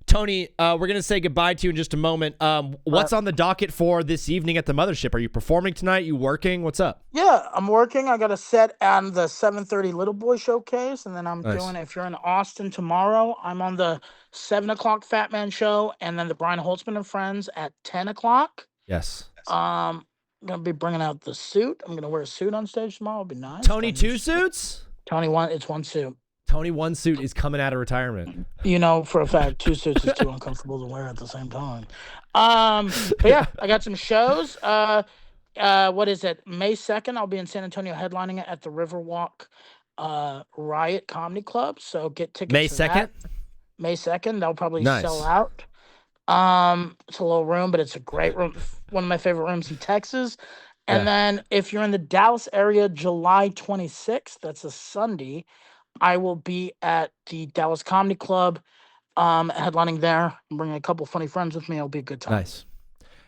Tony, we're going to say goodbye to you in just a moment. What's on the docket for this evening at the Mothership? Are you performing tonight? You working? What's up? Yeah, I'm working. I got a set on the 7:30 Little Boy Showcase, and then I'm doing, if you're in Austin tomorrow, I'm on the 7 o'clock Fat Man Show, and then the Brian Holtzman and Friends at 10 o'clock. Yes. I'm going to be bringing out the suit. I'm going to wear a suit on stage tomorrow. It'll be nice. Tony 2 suits? Tony it's 1 suit. Tony 1 suit is coming out of retirement. For a fact, 2 suits is too uncomfortable to wear at the same time. But yeah, I got some shows. what is it? May 2nd, I'll be in San Antonio headlining it at the Riverwalk Riot Comedy Club. So get tickets May for 2nd? that. May 2nd, they'll probably Nice. sell out. It's a little room, but it's a great room. One of my favorite rooms in Texas. And then if you're in the Dallas area, July 26th, that's a Sunday, I will be at the Dallas Comedy Club, headlining there. I'm bringing a couple funny friends with me. It'll be a good time. Nice.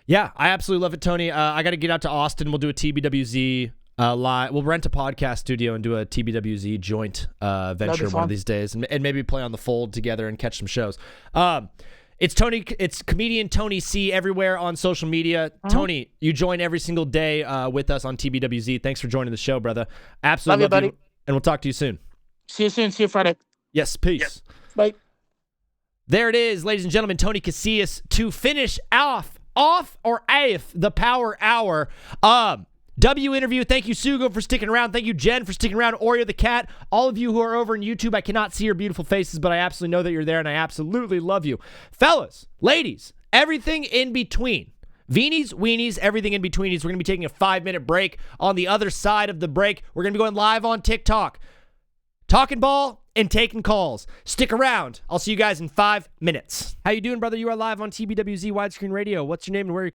Yeah, I absolutely love it, Tony. I got to get out to Austin. We'll do a TBWZ live. We'll rent a podcast studio and do a TBWZ joint venture one of these days, and maybe play on the Fold together and catch some shows. It's Tony. It's comedian Tony C everywhere on social media. Tony, you join every single day with us on TBWZ. Thanks for joining the show, brother. Absolutely love you, buddy. And we'll talk to you soon. See you soon. See you Friday. Yes, peace. Yep. Bye. There it is, ladies and gentlemen. Tony Casillas to finish off or AF the Power Hour. W interview. Thank you, Sugo, for sticking around. Thank you, Jen, for sticking around. Oreo the cat. All of you who are over on YouTube, I cannot see your beautiful faces, but I absolutely know that you're there, and I absolutely love you. Fellas, ladies, everything in between. Veenies, weenies, everything in between. We're going to be taking a 5-minute break. On the other side of the break, we're going to be going live on TikTok. Talking ball and taking calls. Stick around. I'll see you guys in 5 minutes. How you doing, brother? You are live on TBWZ Widescreen Radio. What's your name and where are you